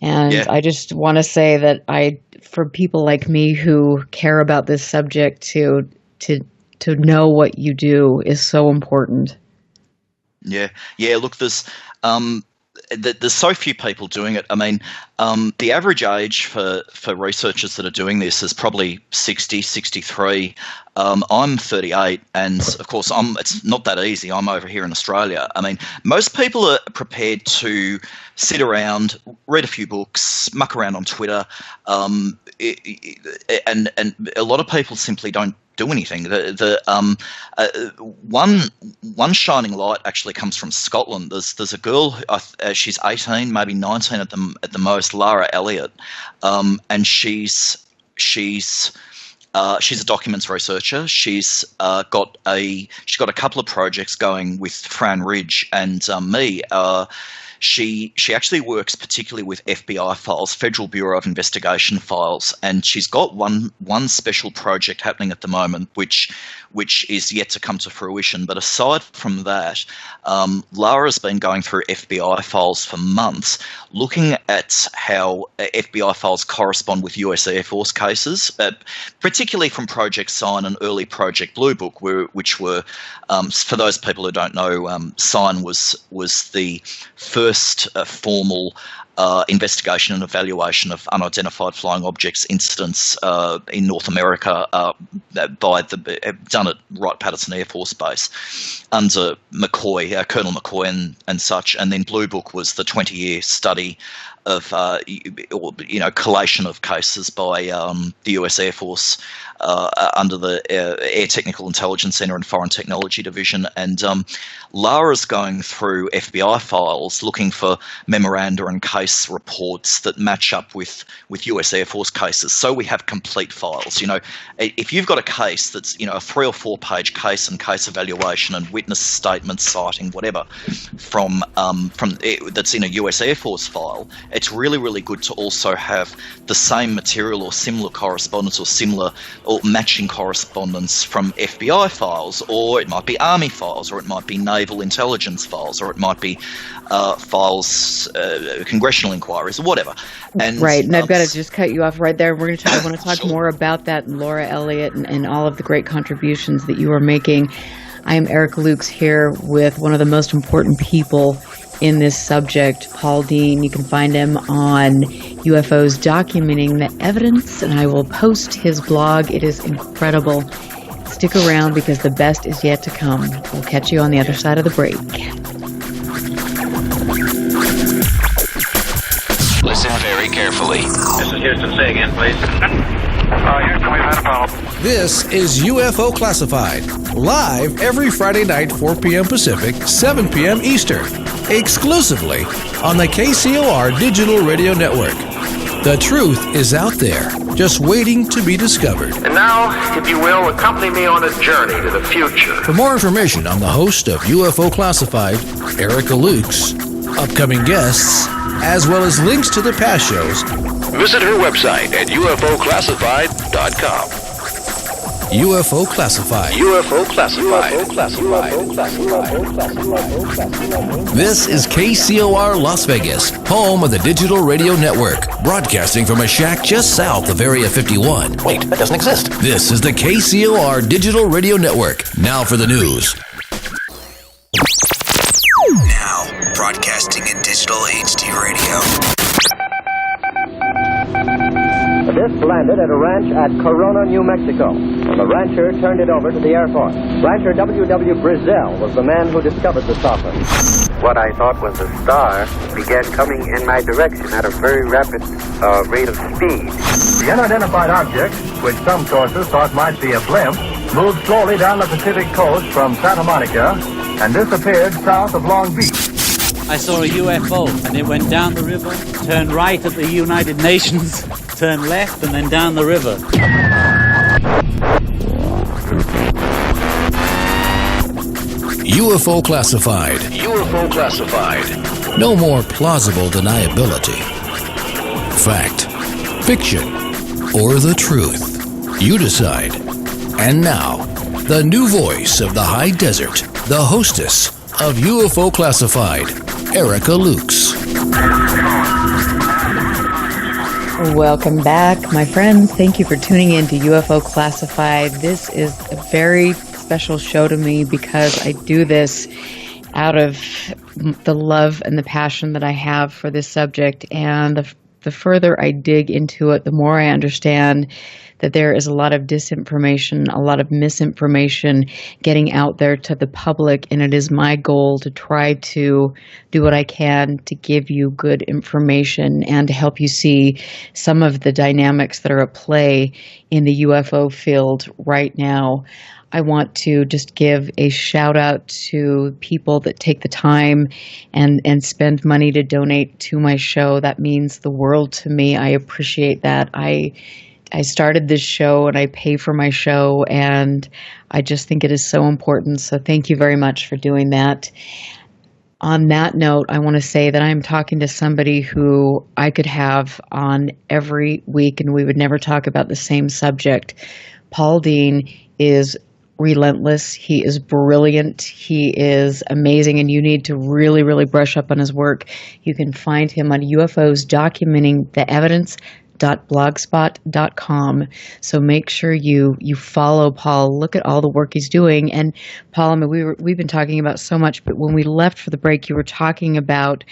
And I just want to say that for people like me who care about this subject, to know what you do is so important.
Yeah. Look, there's so few people doing it. I mean, the average age for researchers that are doing this is probably 60, 63. I'm 38, and of course, it's not that easy. I'm over here in Australia. I mean, most people are prepared to sit around, read a few books, muck around on Twitter, and a lot of people simply don't do anything. One shining light actually comes from Scotland. There's a girl, she's 18, maybe 19 at the most, Lara Elliott, and she's a documents researcher. She's got a couple of projects going with Fran Ridge and me. She actually works particularly with FBI files, Federal Bureau of Investigation files, and she's got one special project happening at the moment, which is yet to come to fruition. But aside from that, Lara's been going through FBI files for months, looking at how FBI files correspond with US Air Force cases, particularly from Project Sign and early Project Blue Book, which were, for those people who don't know, Sign was the first formal investigation and evaluation of unidentified flying objects incidents in North America done at Wright-Patterson Air Force Base under McCoy, Colonel McCoy and such. And then Blue Book was the 20-year study of collation of cases by the US Air Force under the Air Technical Intelligence Center and Foreign Technology Division. And Lara's going through FBI files looking for memoranda and case reports that match up with US Air Force cases. So we have complete files. If you've got a case that's a 3 or 4 page case and case evaluation and witness statements citing whatever from that's in a US Air Force file, it's really, really good to also have the same material or similar correspondence or similar or matching correspondence from FBI files, or it might be Army files, or it might be Naval Intelligence files, or it might be files, congressional inquiries, or whatever. And
I've got to just cut you off right there. I want to talk more about that, and Laura Elliott, and all of the great contributions that you are making. I am Erica Lukes here with one of the most important people in this subject, Paul Dean. You can find him on UFOs Documenting the Evidence, and I will post his blog. It is incredible. Stick around because the best is yet to come. We'll catch you on the other side of the break.
Listen very carefully.
This is Houston. Say again, please. Houston, we've had a problem.
This is UFO Classified, live every Friday night, 4 p.m. Pacific, 7 p.m. Eastern, exclusively on the KCOR Digital Radio Network. The truth is out there, just waiting to be discovered.
And now, if you will, accompany me on a journey to the future.
For more information on the host of UFO Classified, Erica Lukes, upcoming guests, as well as links to the past shows,
visit her website at UFOclassified.com.
UFO Classified.
UFO Classified.
This is KCOR Las Vegas, home of the Digital Radio Network, broadcasting from a shack just south of Area 51.
Wait, that doesn't exist.
This is the KCOR Digital Radio Network. Now for the news.
Now, broadcasting in digital HD radio.
The disc landed at a ranch at Corona, New Mexico, and the rancher turned it over to the Air Force. Rancher W.W. Brazell was the man who discovered the saucer.
What I thought was a star began coming in my direction at a very rapid rate of speed.
The unidentified object, which some sources thought might be a blimp, moved slowly down the Pacific coast from Santa Monica and disappeared south of Long Beach.
I saw a UFO, and it went down the river, turned right at the United Nations, turned left, and then down the river.
UFO Classified.
UFO Classified.
No more plausible deniability. Fact, fiction, or the truth. You decide. And now, the new voice of the high desert, the hostess of UFO Classified, Erica Lukes.
Welcome back, my friends. Thank you for tuning in to UFO Classified. This is a very special show to me because I do this out of the love and the passion that I have for this subject. And the further I dig into it, the more I understand that there is a lot of disinformation, a lot of misinformation getting out there to the public, and it is my goal to try to do what I can to give you good information and to help you see some of the dynamics that are at play in the UFO field right now. I want to just give a shout out to people that take the time and spend money to donate to my show. That means the world to me. I appreciate that. I started this show and I pay for my show, and I just think it is so important. So thank you very much for doing that. On that note, I want to say that I'm talking to somebody who I could have on every week and we would never talk about the same subject. Paul Dean is relentless. He is brilliant. He is amazing, and you need to really, really brush up on his work. You can find him on UFOs Documenting the Evidence.blogspot.com. So make sure you follow Paul. Look at all the work he's doing. And Paul, I mean, we've been talking about so much, but when we left for the break, you were talking about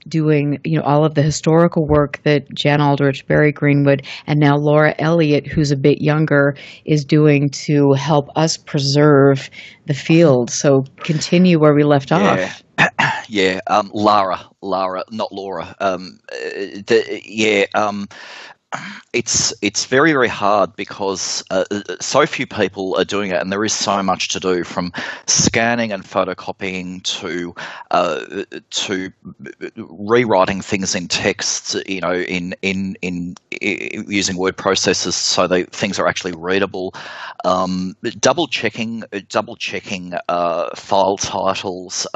doing, all of the historical work that Jan Aldrich, Barry Greenwood, and now Laura Elliott, who's a bit younger, is doing to help us preserve the field. So continue where we left off.
Yeah, Lara, not Laura. It's very, very hard because so few people are doing it, and there is so much to do, from scanning and photocopying to rewriting things in text, in using word processors so things are actually readable, double checking file titles,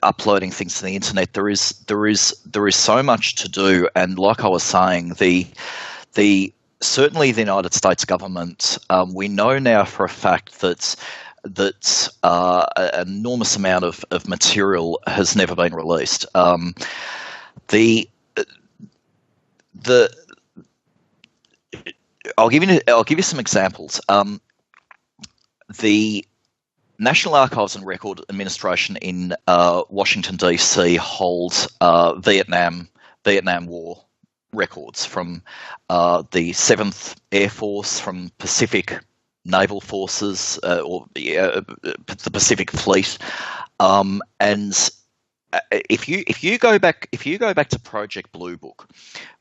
uploading things to the internet. There is so much to do, and like I was saying, certainly the United States government, we know now for a fact that an enormous amount of material has never been released. I'll give you some examples. The National Archives and Record Administration in Washington D.C. holds Vietnam War records from the 7th Air Force, from Pacific Naval Forces, or the Pacific Fleet, and if you go back to Project Blue Book,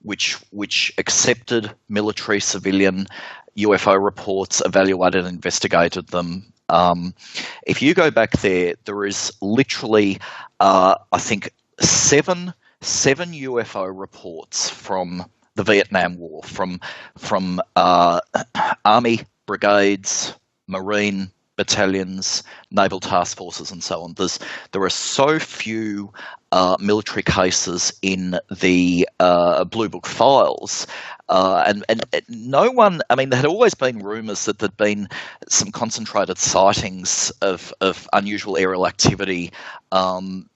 which accepted military, civilian UFO reports, evaluated and investigated them. If you go back there is literally, I think, seven UFO reports from the Vietnam War, from Army brigades, Marine battalions, naval task forces, and so on. There are so few military cases in the Blue Book files, and no one. I mean, there had always been rumours that there'd been some concentrated sightings of unusual aerial activity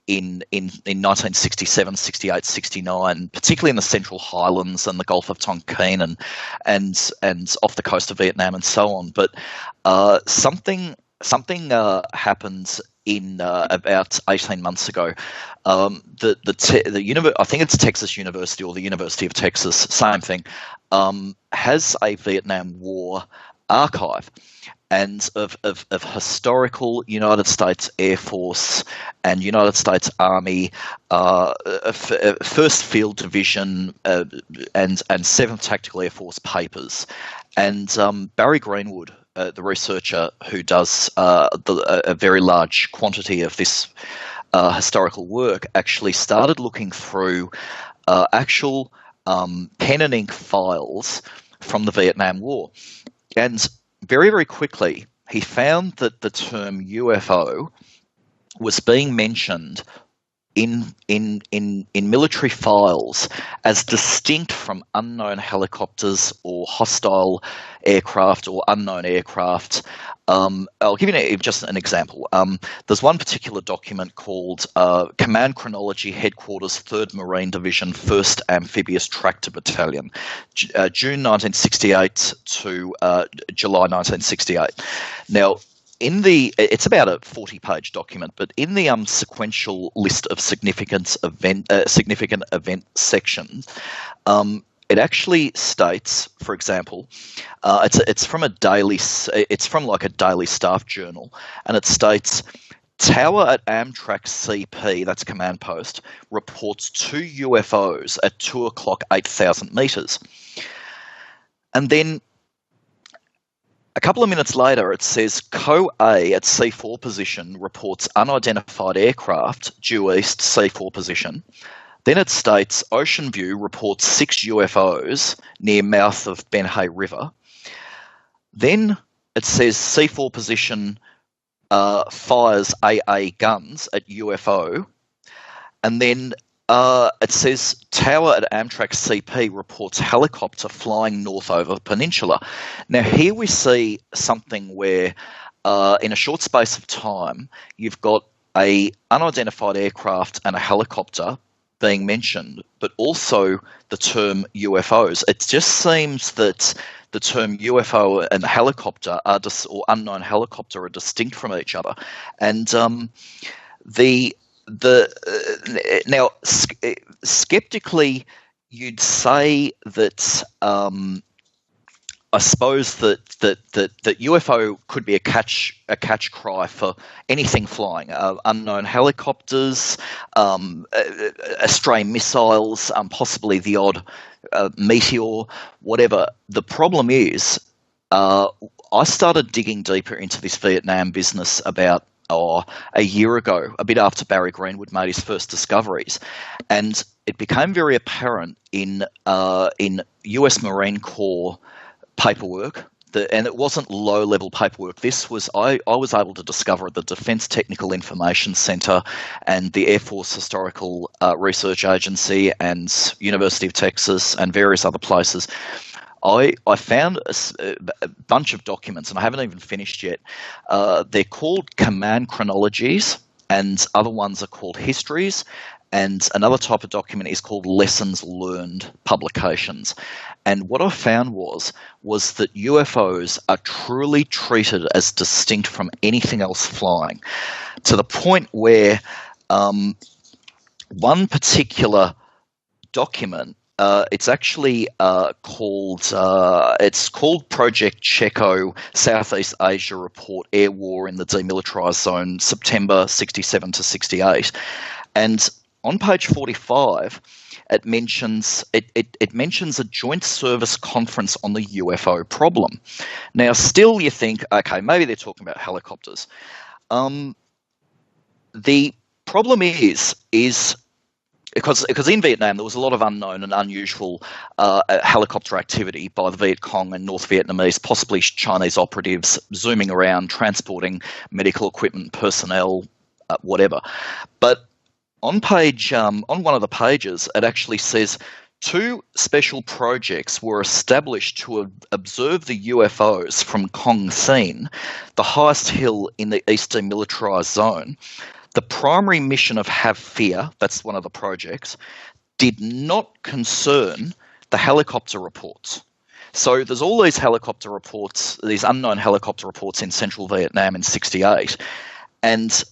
in 1967, 68, 69, particularly in the Central Highlands and the Gulf of Tonkin and off the coast of Vietnam and so on. But something happened in about 18 months ago. I think it's Texas University or the University of Texas, same thing, has a Vietnam War archive, and of historical United States Air Force and United States Army, 1st Field Division and 7th Tactical Air Force papers. And Barry Greenwood, the researcher who does a very large quantity of this historical work, actually started looking through actual pen and ink files from the Vietnam War. And very, very quickly, he found that the term UFO was being mentioned in military files as distinct from unknown helicopters or hostile aircraft or unknown aircraft. I'll give you just an example. There's one particular document called Command Chronology Headquarters 3rd Marine Division 1st Amphibious Tractor Battalion, June 1968 to July 1968. Now, it's about a 40-page document, but in the sequential list of significant event section, it actually states, for example, it's from a daily staff journal, and it states, Tower at Amtrak CP, that's command post, reports 2 UFOs at 2 o'clock, 8,000 metres. And then a couple of minutes later, it says Co-A at C4 position reports unidentified aircraft due east C4 position. Then it states Ocean View reports 6 UFOs near mouth of Benhay River. Then it says C4 position fires AA guns at UFO. And then it says Tower at Amtrak CP reports helicopter flying north over the peninsula. Now, here we see something where in a short space of time, you've got a unidentified aircraft and a helicopter being mentioned, but also the term UFOs. It just seems that the term UFO and helicopter or unknown helicopter are distinct from each other. And now, skeptically, you'd say that I suppose that UFO could be a catch cry for anything flying, unknown helicopters, stray missiles, possibly the odd meteor, whatever. The problem is, I started digging deeper into this Vietnam business about a year ago, a bit after Barry Greenwood made his first discoveries, and it became very apparent in US Marine Corps paperwork, and it wasn't low-level paperwork. This was I was able to discover at the Defence Technical Information Centre and the Air Force Historical Research Agency and University of Texas and various other places. I found a bunch of documents, and I haven't even finished yet. They're called command chronologies, and other ones are called histories, and another type of document is called lessons learned publications. And what I found was that UFOs are truly treated as distinct from anything else flying, to the point where one particular document, it's actually called Project Checo Southeast Asia Report Air War in the Demilitarized Zone September 67 to 68, and on page 45 it mentions a joint service conference on the UFO problem. Now, still you think, okay, maybe they're talking about helicopters. The problem is because in Vietnam there was a lot of unknown and unusual helicopter activity by the Viet Cong and North Vietnamese, possibly Chinese operatives zooming around, transporting medical equipment, personnel, whatever. But on one of the pages, it actually says 2 special projects were established to observe the UFOs from Cong Sin, the highest hill in the East Demilitarized Zone. The primary mission of Have Fear, that's one of the projects, did not concern the helicopter reports. So there's all these helicopter reports, these unknown helicopter reports in central Vietnam in 68, and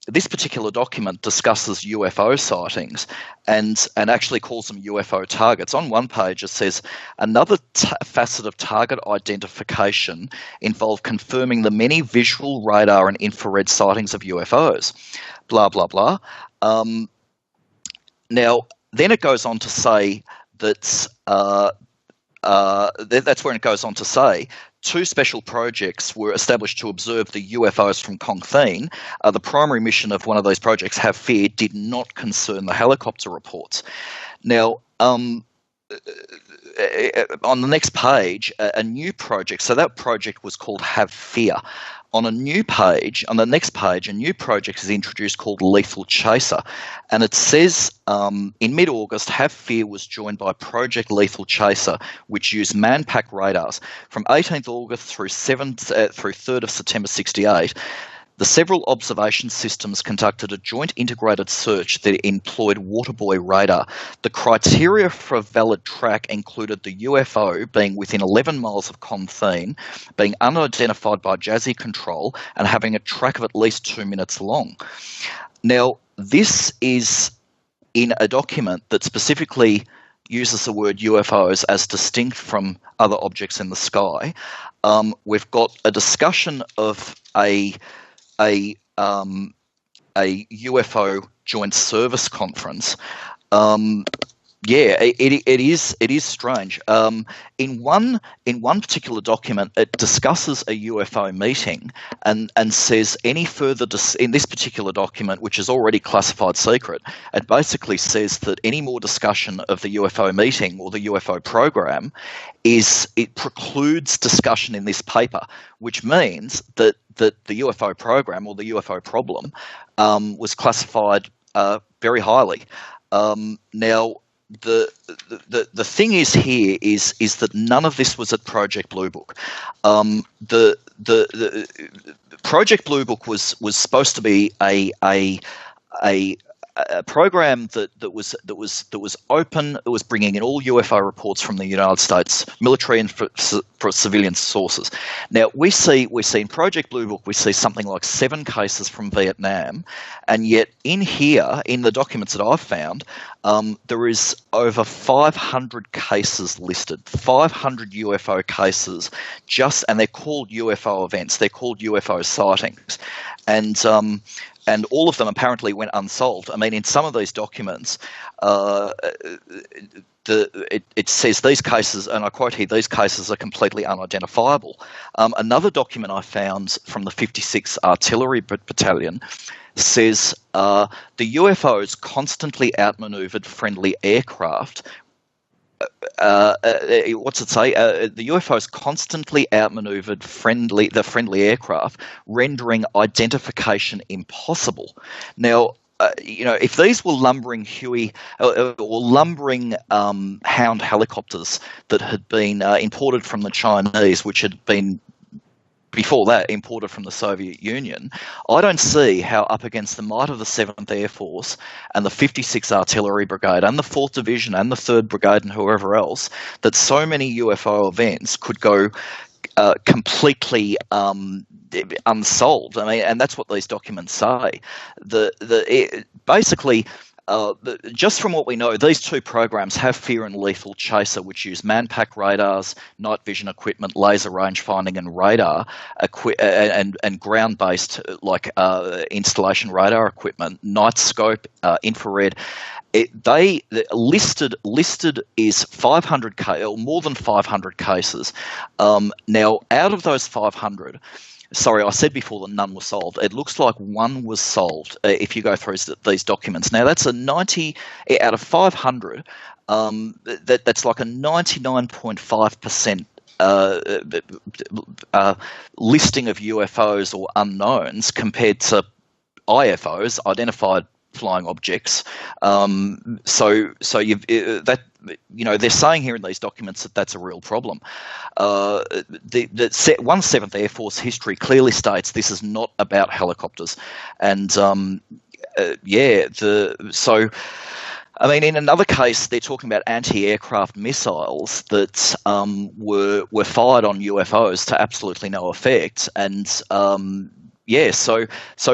this particular document discusses UFO sightings and actually calls them UFO targets. On one page it says another facet of target identification involved confirming the many visual, radar and infrared sightings of UFOs, blah, blah, blah. Now, then it goes on to say that that's where it goes on to say 2 special projects were established to observe the UFOs from Cong Sin. The primary mission of one of those projects, Have Fear, did not concern the helicopter reports. Now, on the next page, a new project, so that project was called Have Fear. on a new page, on the next page, a new project is introduced called Lethal Chaser. And it says, in mid-August, Have Fear was joined by Project Lethal Chaser, which used Manpack radars. From 18th August through 3rd of September 68, the several observation systems conducted a joint integrated search that employed Waterbuoy radar. The criteria for a valid track included the UFO being within 11 miles of Contheen, being unidentified by Jazzy Control, and having a track of at least 2 minutes long. Now, this is in a document that specifically uses the word UFOs as distinct from other objects in the sky. We've got a discussion of a UFO joint service conference. It is strange. In one particular document, it discusses a UFO meeting and says any further in this particular document, which is already classified secret, it basically says that any more discussion of the UFO meeting or the UFO program it precludes discussion in this paper, which means that the UFO program or the UFO problem was classified very highly. Now, the thing is here is that none of this was at Project Blue Book. The Project Blue Book was supposed to be a program that was open. It was bringing in all UFO reports from the United States military and for civilian sources. Now we see in Project Blue Book we see something like 7 cases from Vietnam, and yet in here in the documents that I've found, there is over 500 cases listed, 500 UFO cases, and they're called UFO events. They're called UFO sightings, and all of them apparently went unsolved. I mean, in some of these documents, it says these cases, and I quote here, these cases are completely unidentifiable. Another document I found from the 56th Artillery Battalion says the UFOs constantly outmaneuvered friendly aircraft. What's it say? The UFOs constantly outmaneuvered the friendly aircraft, rendering identification impossible. Now, if these were lumbering Huey or lumbering Hound helicopters that had been imported from the Chinese, which had been before that imported from the Soviet Union, I don't see how up against the might of the 7th Air Force and the 56th Artillery Brigade and the 4th Division and the 3rd Brigade and whoever else, that so many UFO events could go completely unsolved. I mean, and that's what these documents say. Basically, just from what we know, these 2 programs, Have Fear and Lethal Chaser, which use Manpack radars, night vision equipment, laser range finding, and radar and ground-based like installation radar equipment, night scope, infrared. Listed is 500 or more than 500 cases. Now, out of those 500. Sorry, I said before that none was solved. It looks like 1 was solved if you go through these documents. Now, that's a 90 out of 500. That's like a 99.5% listing of UFOs or unknowns compared to IFOs, identified flying objects. So they're saying here in these documents that that's a real problem. The 7th Air Force history clearly states this is not about helicopters, and I mean, in another case, they're talking about anti-aircraft missiles that were fired on UFOs to absolutely no effect, and so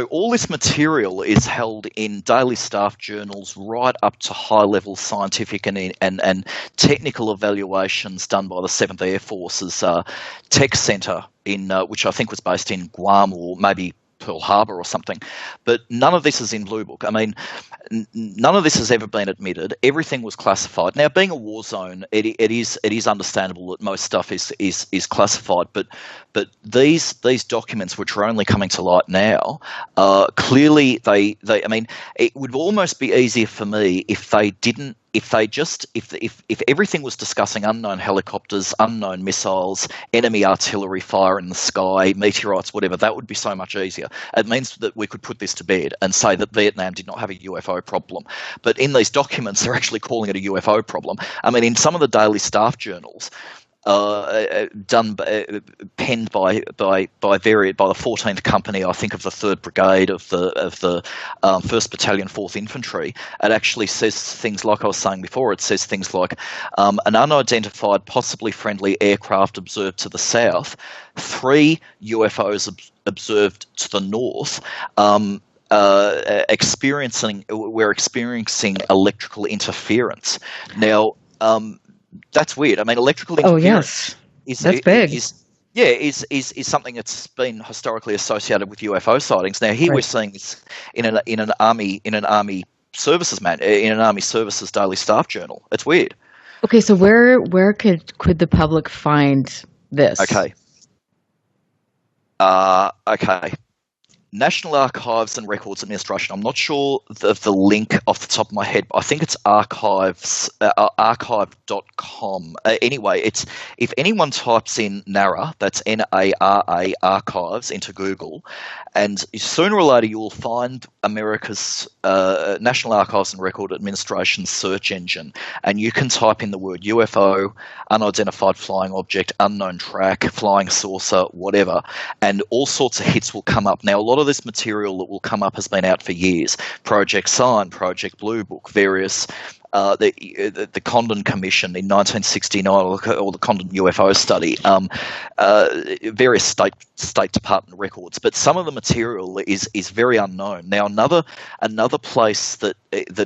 all this material is held in daily staff journals right up to high-level scientific and technical evaluations done by the 7th Air Force's Tech Centre, which I think was based in Guam or maybe Pearl Harbor or something. But none of this is in Blue Book. I mean, none of this has ever been admitted. Everything was classified. Now, being a war zone, it is understandable that most stuff is classified. But these documents, which are only coming to light now, clearly they I mean, it would almost be easier for me if they didn't if everything was discussing unknown helicopters, unknown missiles, enemy artillery fire in the sky, meteorites, whatever, that would be so much easier. It means that we could put this to bed and say that Vietnam did not have a UFO problem. But in these documents, they're actually calling it a UFO problem. I mean, in some of the daily staff journals, penned by the 14th Company, I think, of the 3rd Brigade of the 1st Battalion, 4th Infantry, it actually says things like I was saying before. It says things like an unidentified, possibly friendly aircraft observed to the south, 3 UFOs observed to the north. We're experiencing electrical interference now. That's weird. I mean, electrical interference
that's big.
Is something that's been historically associated with UFO sightings. Now here we're seeing this in an army services daily staff journal. It's weird.
Okay, so where could the public find this?
Okay. National Archives and Records Administration. I'm not sure of the link off the top of my head, but I think it's archive.com. Anyway, it's if anyone types in NARA, that's NARA archives into Google, and sooner or later you will find America's National Archives and Record Administration search engine, and you can type in the word UFO, unidentified flying object, unknown track, flying saucer, whatever, and all sorts of hits will come up. Now, a lot of this material that will come up has been out for years. Project Sign, Project Blue Book, various the Condon Commission in 1969, or the Condon UFO study, various state department records. But some of the material is very unknown. Now, another place that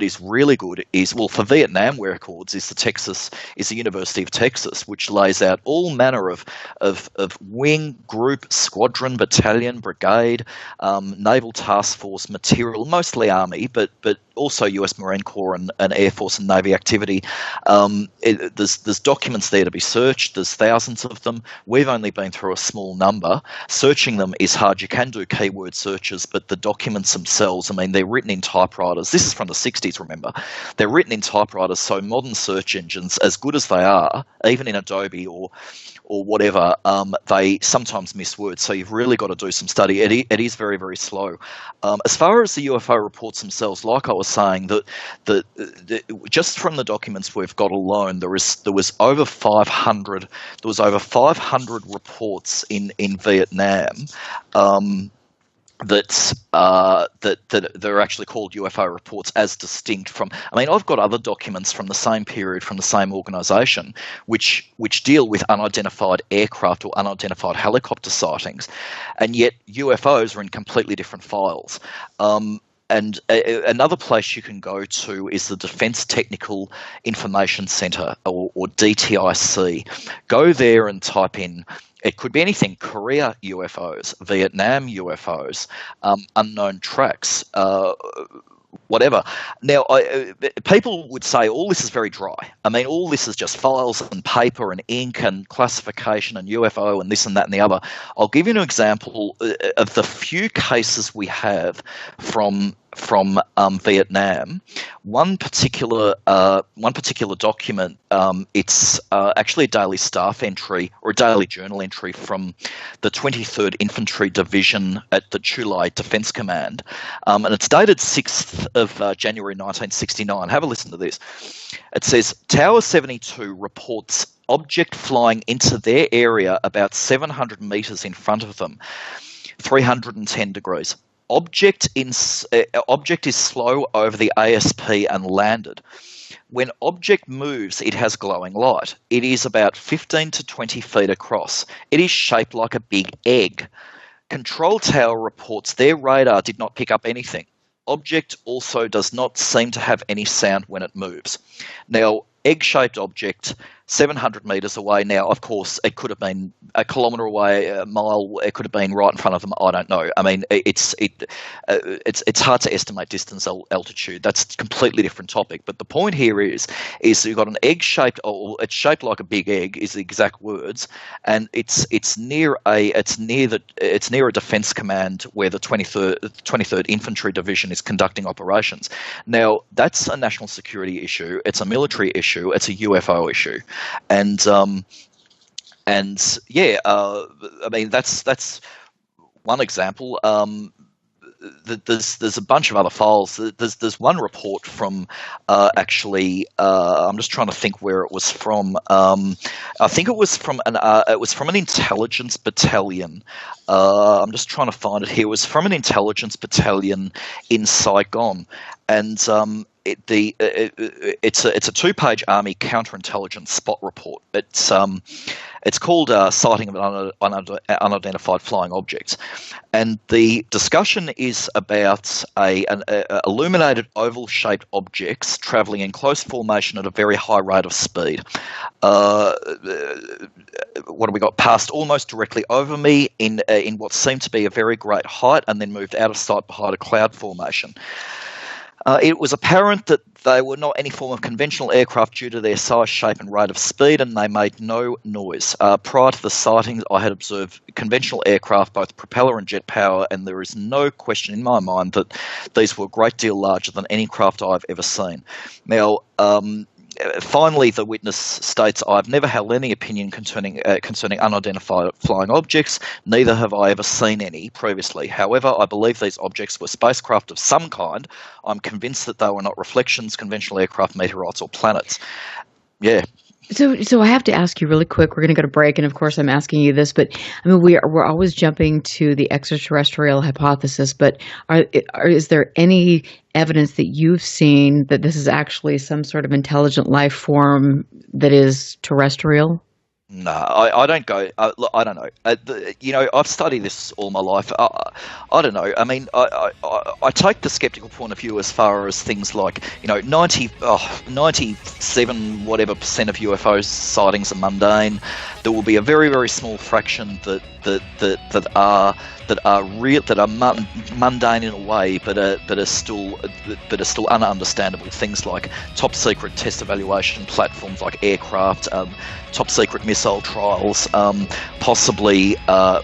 is really good is, well, for Vietnam records, is the University of Texas, which lays out all manner of wing, group, squadron, battalion, brigade, naval task force material, mostly Army, but also US Marine Corps and Air Force and Navy activity. There's documents there to be searched. There's thousands of them. We've only been through a small number. Searching them is hard. You can do keyword searches, but the documents themselves, I mean, they're written in typewriters. This is from the 60s, remember. They're written in typewriters, so modern search engines, as good as they are, even in Adobe or whatever, they sometimes miss words, so you've really got to do some study. It is very, very slow. As far as the UFO reports themselves, like I was saying, that just from the documents we've got alone, there was over 500 reports in Vietnam. That they're actually called UFO reports, as distinct from. I mean, I've got other documents from the same period from the same organisation, which deal with unidentified aircraft or unidentified helicopter sightings, and yet UFOs are in completely different files. And another place you can go to is the Defence Technical Information Centre, or DTIC. Go there and type in. It could be anything: Korea UFOs, Vietnam UFOs, unknown tracks, whatever. Now, people would say all this is very dry. I mean, all this is just files and paper and ink and classification and UFO and this and that and the other. I'll give you an example of the few cases we have from Vietnam. One particular document. It's actually a daily staff entry or a daily journal entry from the 23rd Infantry Division at the Chulai Defence Command, and it's dated 6th of January 1969. Have a listen to this. It says, Tower 72 reports object flying into their area about 700 metres in front of them, 310 degrees. Object is slow over the ASP and landed. When object moves, it has glowing light. It is about 15 to 20 feet across. It is shaped like a big egg. Control tower reports their radar did not pick up anything. Object also does not seem to have any sound when it moves. Now, egg-shaped object, 700 metres away. Now, of course, it could have been a kilometre away, a mile. It could have been right in front of them. I don't know. I mean, it's hard to estimate distance, altitude. That's a completely different topic. But the point here is you've got an egg shaped, or it's shaped like a big egg, is the exact words, and it's near a defence command where the 23rd Infantry Division is conducting operations. Now, that's a national security issue. It's a military issue. It's a UFO issue. And yeah, I mean that's one example. There's a bunch of other files. There's one report from I'm just trying to think where it was from. I think it was from an intelligence battalion. I'm just trying to find it here. It was from an intelligence battalion in Saigon, and it's a 2-page Army counterintelligence spot report. It's called Sighting of Unidentified Flying Objects, and the discussion is about an illuminated oval-shaped objects travelling in close formation at a very high rate of speed. What have we got? Passed almost directly over me in what seemed to be a very great height, and then moved out of sight behind a cloud formation. It was apparent that they were not any form of conventional aircraft due to their size, shape and rate of speed, and they made no noise. Prior to the sighting, I had observed conventional aircraft, both propeller and jet power, and there is no question in my mind that these were a great deal larger than any craft I've ever seen. Now, finally, the witness states, I've never held any opinion concerning unidentified flying objects, neither have I ever seen any previously. However, I believe these objects were spacecraft of some kind. I'm convinced that they were not reflections, conventional aircraft, meteorites, or planets. Yeah.
So I have to ask you really quick. We're going to go to break, and of course I'm asking you this, but I mean we're always jumping to the extraterrestrial hypothesis. But is there any evidence that you've seen that this is actually some sort of intelligent life form that is terrestrial?
No, I don't go. I don't know. I've studied this all my life. I don't know. I mean, I take the skeptical point of view as far as things like 97% whatever % of UFO sightings are mundane. There will be a very, very small fraction that are real, that are mundane in a way, but are still ununderstandable. Things like top secret test evaluation platforms like aircraft, top secret missile trials, possibly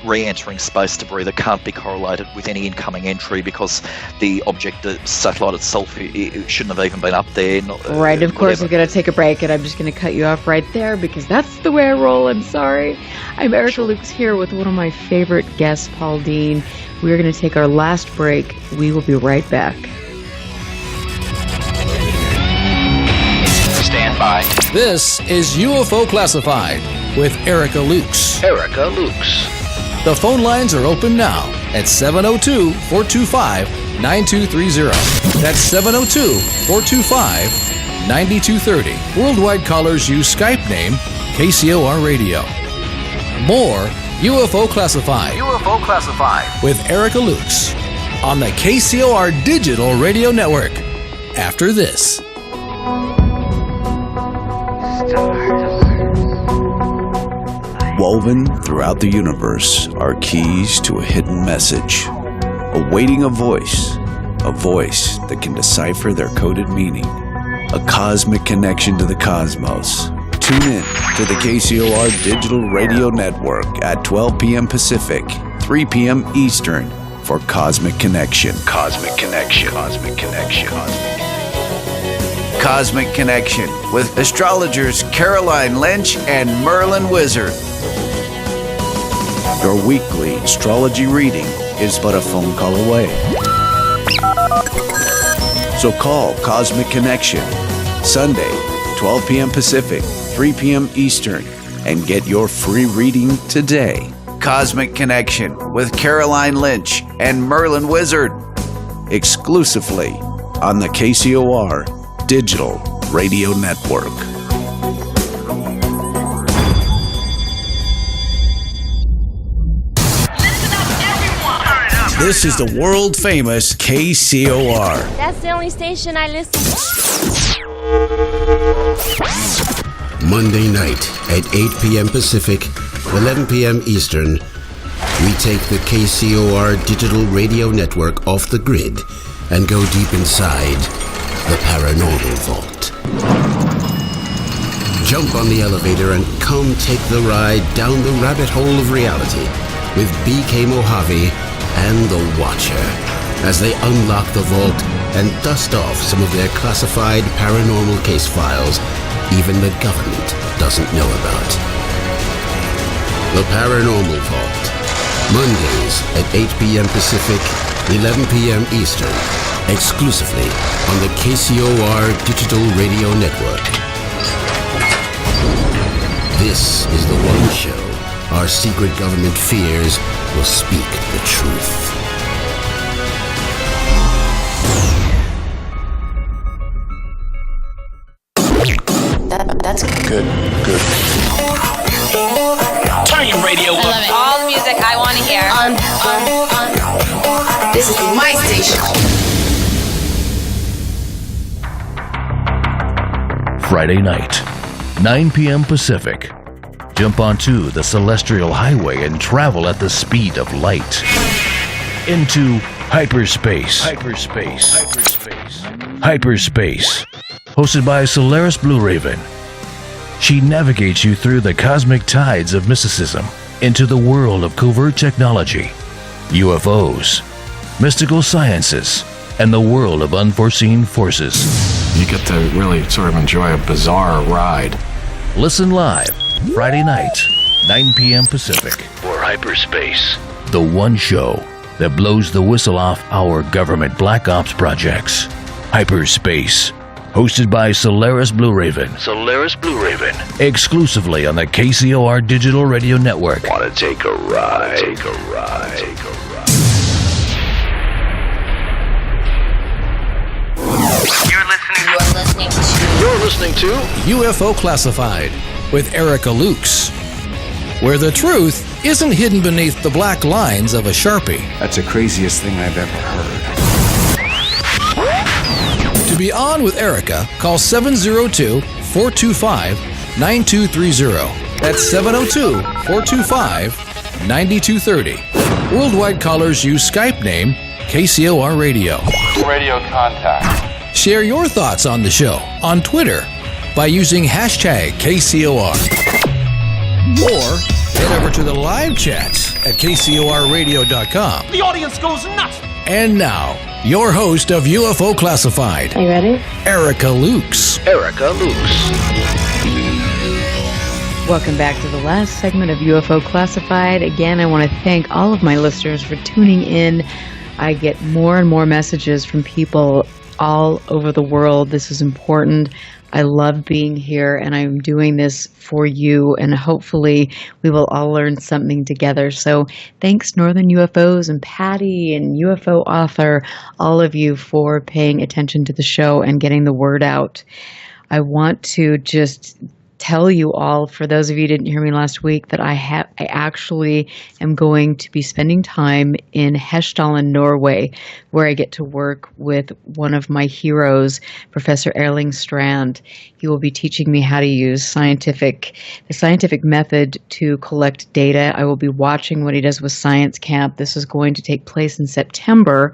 re-entering space debris that can't be correlated with any incoming entry because the object, the satellite itself, it shouldn't have even been up there.
Right. Of course, we're going to take a break, and I'm just going to cut you off right there because that's the way I roll. I'm sorry. I'm Erica Lukes here with one of my favorite guests, Paul Dean. We're going to take our last break. We will be right back.
Stand by.
This is UFO Classified with Erica Lukes.
Erica Lukes.
The phone lines are open now at 702-425-9230. That's 702-425-9230. Worldwide callers use Skype name KCOR Radio. More UFO Classified.
UFO Classified.
With Erica Lukes on the KCOR Digital Radio Network. After this.
Woven throughout the universe are keys to a hidden message, awaiting a voice that can decipher their coded meaning, a cosmic connection to the cosmos. Tune in to the KCOR Digital Radio Network at 12 p.m. Pacific, 3 p.m. Eastern for Cosmic Connection. Cosmic Connection. Cosmic Connection. Cosmic Connection with astrologers Caroline Lynch and Merlin Wizard. Your weekly astrology reading is but a phone call away. So call Cosmic Connection, Sunday, 12 p.m. Pacific, 3 p.m. Eastern, and get your free reading today. Cosmic Connection with Caroline Lynch and Merlin Wizard, exclusively on the KCOR Digital Radio Network. This is the world-famous KCOR.
That's the only station I listen to.
Monday night at 8 p.m. Pacific, 11 p.m. Eastern, we take the KCOR Digital Radio Network off the grid and go deep inside the Paranormal Vault. Jump on the elevator and come take the ride down the rabbit hole of reality with BK Mojave and The Watcher as they unlock the vault and dust off some of their classified paranormal case files even the government doesn't know about. The Paranormal Vault, Mondays at 8 p.m. Pacific, 11 p.m. Eastern, exclusively on the KCOR Digital Radio Network. This is the one show our secret government fears will speak the truth.
That's good.
Turn your radio up.
I love it. All the music I want to hear.
This is my station.
Friday night, 9 p.m. Pacific. Jump onto the Celestial Highway and travel at the speed of light. Into hyperspace. Hyperspace. Hosted by Solaris Blue Raven. She navigates you through the cosmic tides of mysticism into the world of covert technology, UFOs, mystical sciences, and the world of unforeseen forces.
You get to really sort of enjoy a bizarre ride.
Listen live, Friday night, 9 p.m. Pacific, for Hyperspace, the one show that blows the whistle off our government black ops projects. Hyperspace. Hosted by Solaris Blue Raven. Exclusively on the KCOR Digital Radio Network.
Want to take a ride? You're listening to
UFO Classified with Erica Lukes, where the truth isn't hidden beneath the black lines of a Sharpie.
That's the craziest thing I've ever heard.
To be on with Erica, call 702-425-9230. That's 702-425-9230. Worldwide callers use Skype name KCOR Radio.
Radio contact.
Share your thoughts on the show on Twitter by using hashtag KCOR. Or head over to the live chats at KCORradio.com.
The audience goes nuts.
And now, your host of UFO Classified.
Are you ready?
Erica Lukes.
Welcome back to the last segment of UFO Classified. Again, I want to thank all of my listeners for tuning in. I get more and more messages from people all over the world. This is important. I love being here, and I'm doing this for you, and hopefully we will all learn something together. So thanks, Northern UFOs and Patty and UFO Author, all of you for paying attention to the show and getting the word out. I want to just tell you all, for those of you who didn't hear me last week, that I actually am going to be spending time in Hessdalen, Norway, where I get to work with one of my heroes, Professor Erling Strand. He will be teaching me how to use the scientific method to collect data. I will be watching what he does with Science Camp. This is going to take place in September,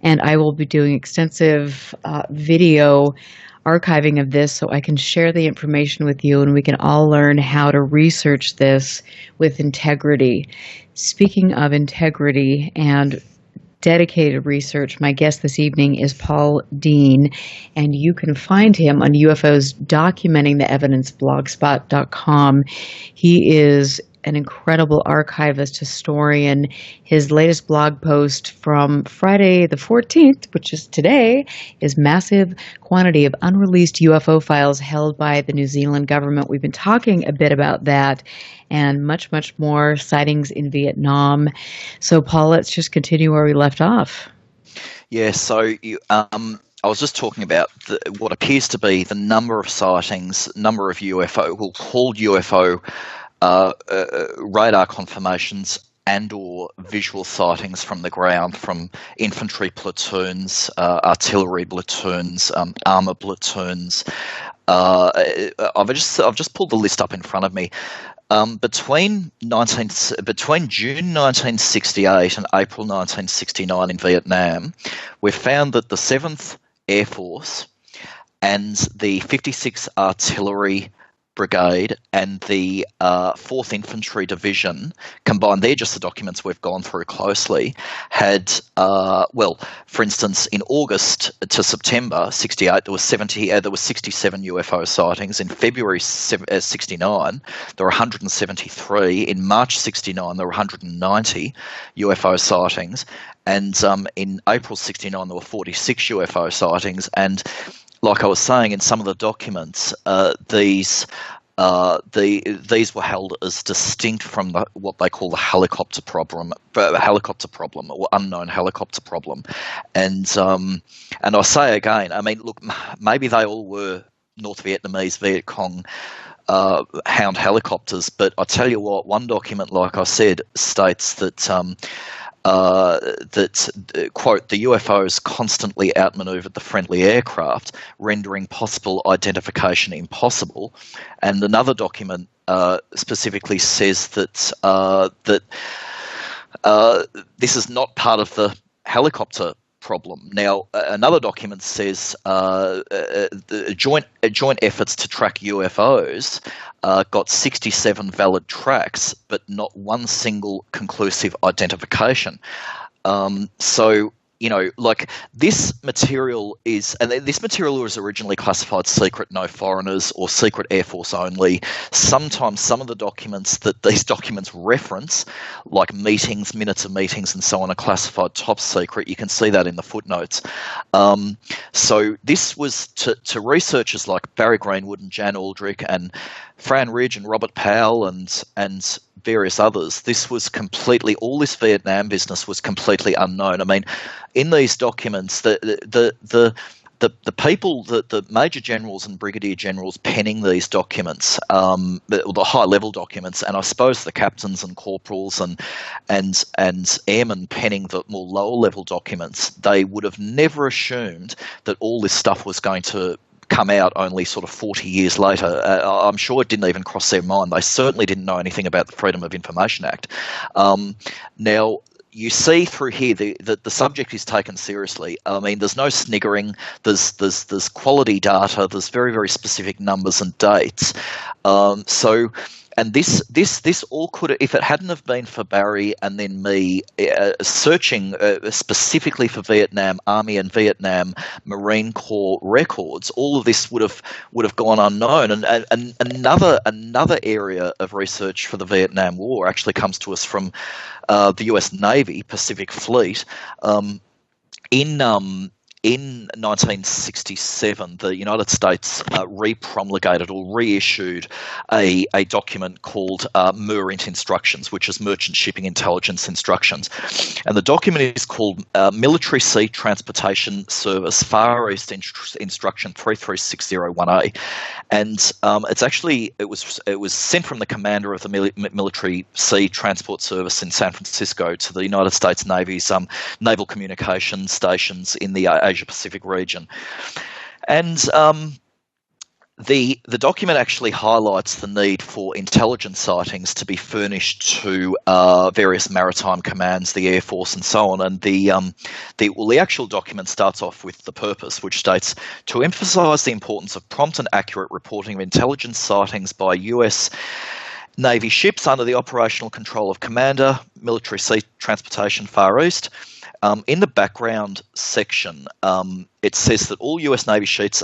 and I will be doing extensive video archiving of this so I can share the information with you and we can all learn how to research this with integrity. Speaking of integrity and dedicated research, my guest this evening is Paul Dean, and you can find him on UFOs Documenting the Evidence, blogspot.com. He is an incredible archivist, historian. His latest blog post from Friday the 14th, which is today, is Massive Quantity of Unreleased UFO Files Held by the New Zealand Government. We've been talking a bit about that and much, much more, sightings in Vietnam. So, Paul, let's just continue where we left off.
Yeah, so I was just talking about what appears to be the number of sightings, number of UFO, we'll call UFO radar confirmations and or visual sightings from the ground from infantry platoons, artillery platoons, armour platoons. I've just pulled the list up in front of me. Between June 1968 and April 1969 in Vietnam, we've found that the 7th Air Force and the 56th Artillery Brigade and the 4th Infantry Division combined, they're just the documents we've gone through closely, had, for instance, in August to September 68, there was 67 UFO sightings. In February 69, there were 173. In March 69, there were 190 UFO sightings. And in April 69, there were 46 UFO sightings. And like I was saying, in some of the documents, these were held as distinct from what they call the helicopter problem, or unknown helicopter problem. And I say again, I mean, look, maybe they all were North Vietnamese Viet Cong Hound helicopters, but I tell you what, one document, like I said, states that quote, the UFOs constantly outmaneuvered the friendly aircraft, rendering possible identification impossible. And another document specifically says that this is not part of the helicopter problem. Now, another document says the joint efforts to track UFOs got 67 valid tracks, but not one single conclusive identification. So, like this material was originally classified secret, no foreigners, or secret Air Force only. Sometimes some of the documents that these documents reference, like meetings, minutes of meetings and so on, are classified top secret. You can see that in the footnotes. So this was to researchers like Barry Greenwood and Jan Aldrich and Fran Ridge and Robert Powell and various others. This was completely, all this Vietnam business was completely unknown. I mean, in these documents, the people, the major generals and brigadier generals penning these documents, the high level documents, and I suppose the captains and corporals and airmen penning the more lower level documents, they would have never assumed that all this stuff was going to come out only sort of 40 years later. I'm sure it didn't even cross their mind. They certainly didn't know anything about the Freedom of Information Act. Now, you see through here that the subject is taken seriously. I mean, there's no sniggering. There's quality data. There's very, very specific numbers and dates. And this all could, if it hadn't have been for Barry and then me searching specifically for Vietnam Army and Vietnam Marine Corps records, all of this would have gone unknown. And another area of research for the Vietnam War actually comes to us from the U.S. Navy Pacific Fleet. In 1967, the United States repromulgated or reissued a document called MERINT Instructions, which is Merchant Shipping Intelligence Instructions. And the document is called Military Sea Transportation Service Far East Instruction 33601A. And it was sent from the commander of the Military Sea Transport Service in San Francisco to the United States Navy's naval communications stations in the Asia Pacific region. And the document actually highlights the need for intelligence sightings to be furnished to various maritime commands, the Air Force and so on. And the actual document starts off with the purpose, which states, to emphasize the importance of prompt and accurate reporting of intelligence sightings by U.S. Navy ships under the operational control of Commander, Military Sea Transportation Far East. In the background section, it says that all U.S. Navy ships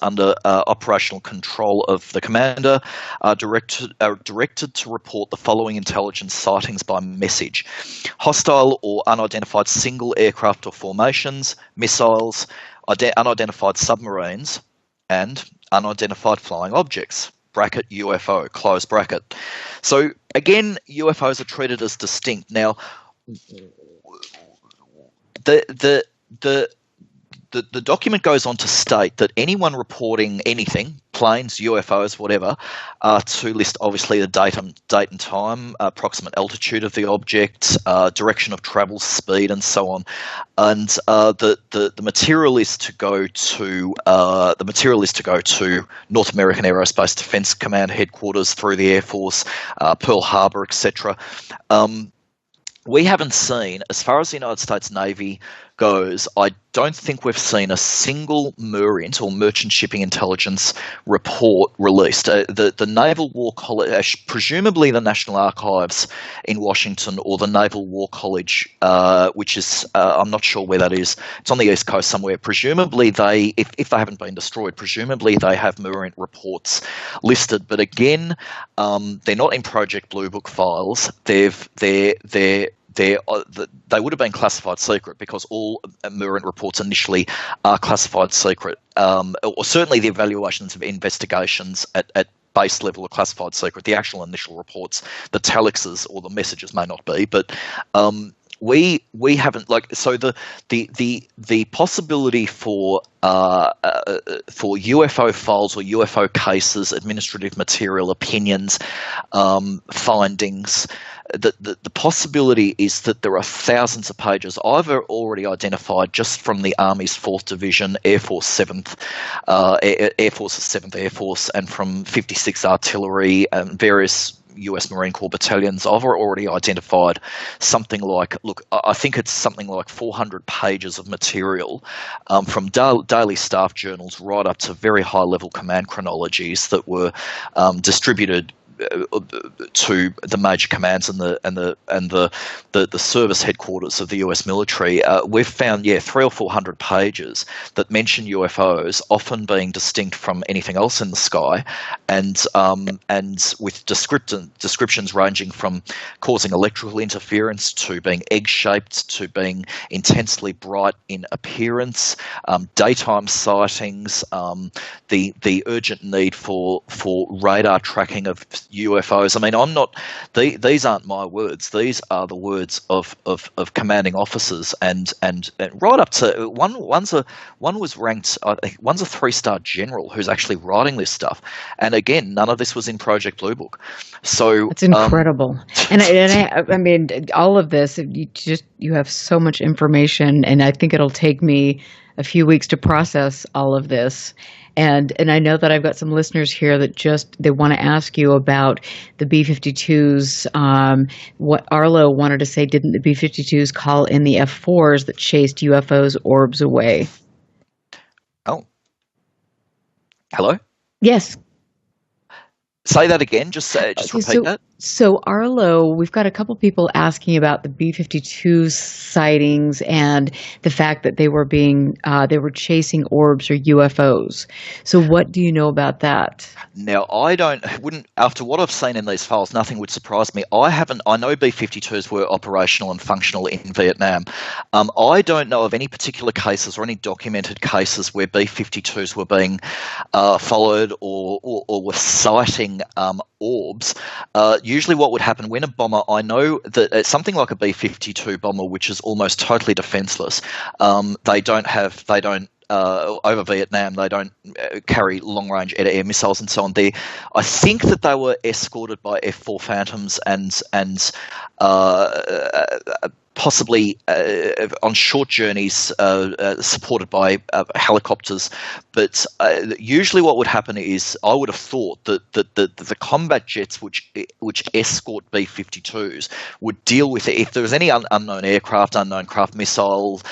under operational control of the commander are directed to report the following intelligence sightings by message: hostile or unidentified single aircraft or formations, missiles, unidentified submarines, and unidentified flying objects. Bracket UFO, close bracket. So again, UFOs are treated as distinct. Now, the document goes on to state that anyone reporting anything, planes, UFOs, whatever, to list obviously the date and time, approximate altitude of the object, direction of travel, speed, and so on. And the material is to go to North American Aerospace Defense Command headquarters through the Air Force, Pearl Harbor, etc. We haven't seen, as far as the United States Navy goes, I don't think we've seen a single MERINT or Merchant Shipping Intelligence report released. The Naval War College, presumably the National Archives in Washington, or the Naval War College, which is, I'm not sure where that is. It's on the East Coast somewhere. Presumably they, if they haven't been destroyed, presumably they have MERINT reports listed. But again, they're not in Project Blue Book files. They would have been classified secret, because all MERINT reports initially are classified secret, or certainly the evaluations of investigations at base level are classified secret. The actual initial reports, the telexes or the messages may not be, but we haven't, like, so the possibility for UFO files or UFO cases, administrative material, opinions, findings. The possibility is that there are thousands of pages. I've already identified, just from the Army's 4th Division, Air Force 7th, Air Force's 7th Air Force, and from 56 Artillery and various US Marine Corps battalions, I've already identified something like, I think it's something like 400 pages of material, from daily staff journals right up to very high-level command chronologies that were distributed to the major commands and the service headquarters of the US military. We've found 300 or 400 pages that mention UFOs, often being distinct from anything else in the sky, and with descriptions ranging from causing electrical interference to being egg-shaped to being intensely bright in appearance, daytime sightings, the urgent need for radar tracking of UFOs. I mean, these aren't my words. These are the words of commanding officers, and right up to one was ranked, I think one's a 3-star general who's actually writing this stuff. And again, none of this was in Project Blue Book. So
it's incredible. I mean, all of this, you have so much information, and I think it'll take me a few weeks to process all of this. And I know that I've got some listeners here that they want to ask you about the B-52s. What Arlo wanted to say, didn't the B-52s call in the F-4s that chased UFOs orbs away?
Oh. Hello?
Yes.
Say that again. Just repeat that.
So Arlo, we've got a couple people asking about the B-52 sightings and the fact that they were they were chasing orbs or UFOs. So what do you know about that?
Now, after what I've seen in these files, nothing would surprise me. I know B-52s were operational and functional in Vietnam. I don't know of any particular cases or any documented cases where B-52s were being followed or were sighting orbs. Usually what would happen when a bomber, I know that something like a B-52 bomber, which is almost totally defenseless, they don't over Vietnam, they don't carry long-range air-to-air missiles and so on. I think that they were escorted by F-4 Phantoms and possibly on short journeys supported by helicopters. But usually what would happen is, I would have thought that the combat jets which escort B-52s would deal with it. If there was any unknown craft missile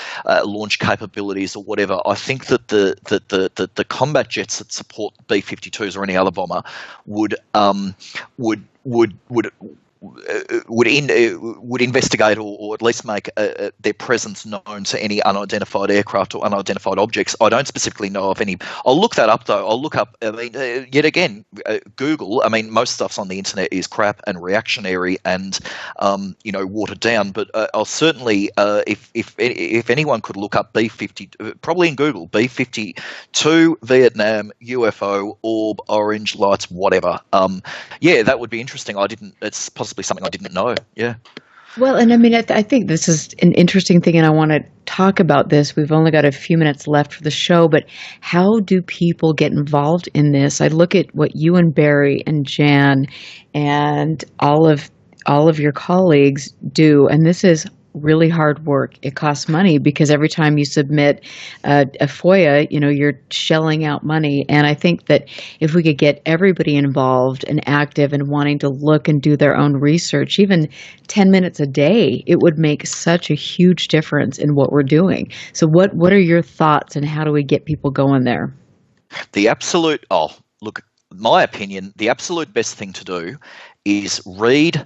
launch capabilities or whatever, I think that the combat jets that support B-52s or any other bomber would investigate or at least make their presence known to any unidentified aircraft or unidentified objects. I don't specifically know of any. I'll look that up, though. I'll look up, yet again, Google. I mean, most stuff's on the internet is crap and reactionary and, watered down. But I'll certainly, if anyone could look up B-50, probably in Google, B-52 Vietnam UFO orb orange lights whatever. That would be interesting. It's possibly something I didn't know. Yeah.
Well, and I mean, I think this is an interesting thing, and I want to talk about this. We've only got a few minutes left for the show, but how do people get involved in this? I look at what you and Barry and Jan and all of your colleagues do, and this is really hard work. It costs money because every time you submit a FOIA, you're shelling out money. And I think that if we could get everybody involved and active and wanting to look and do their own research, even 10 minutes a day, it would make such a huge difference in what we're doing. So what are your thoughts and how do we get people going there?
My opinion, the absolute best thing to do is read.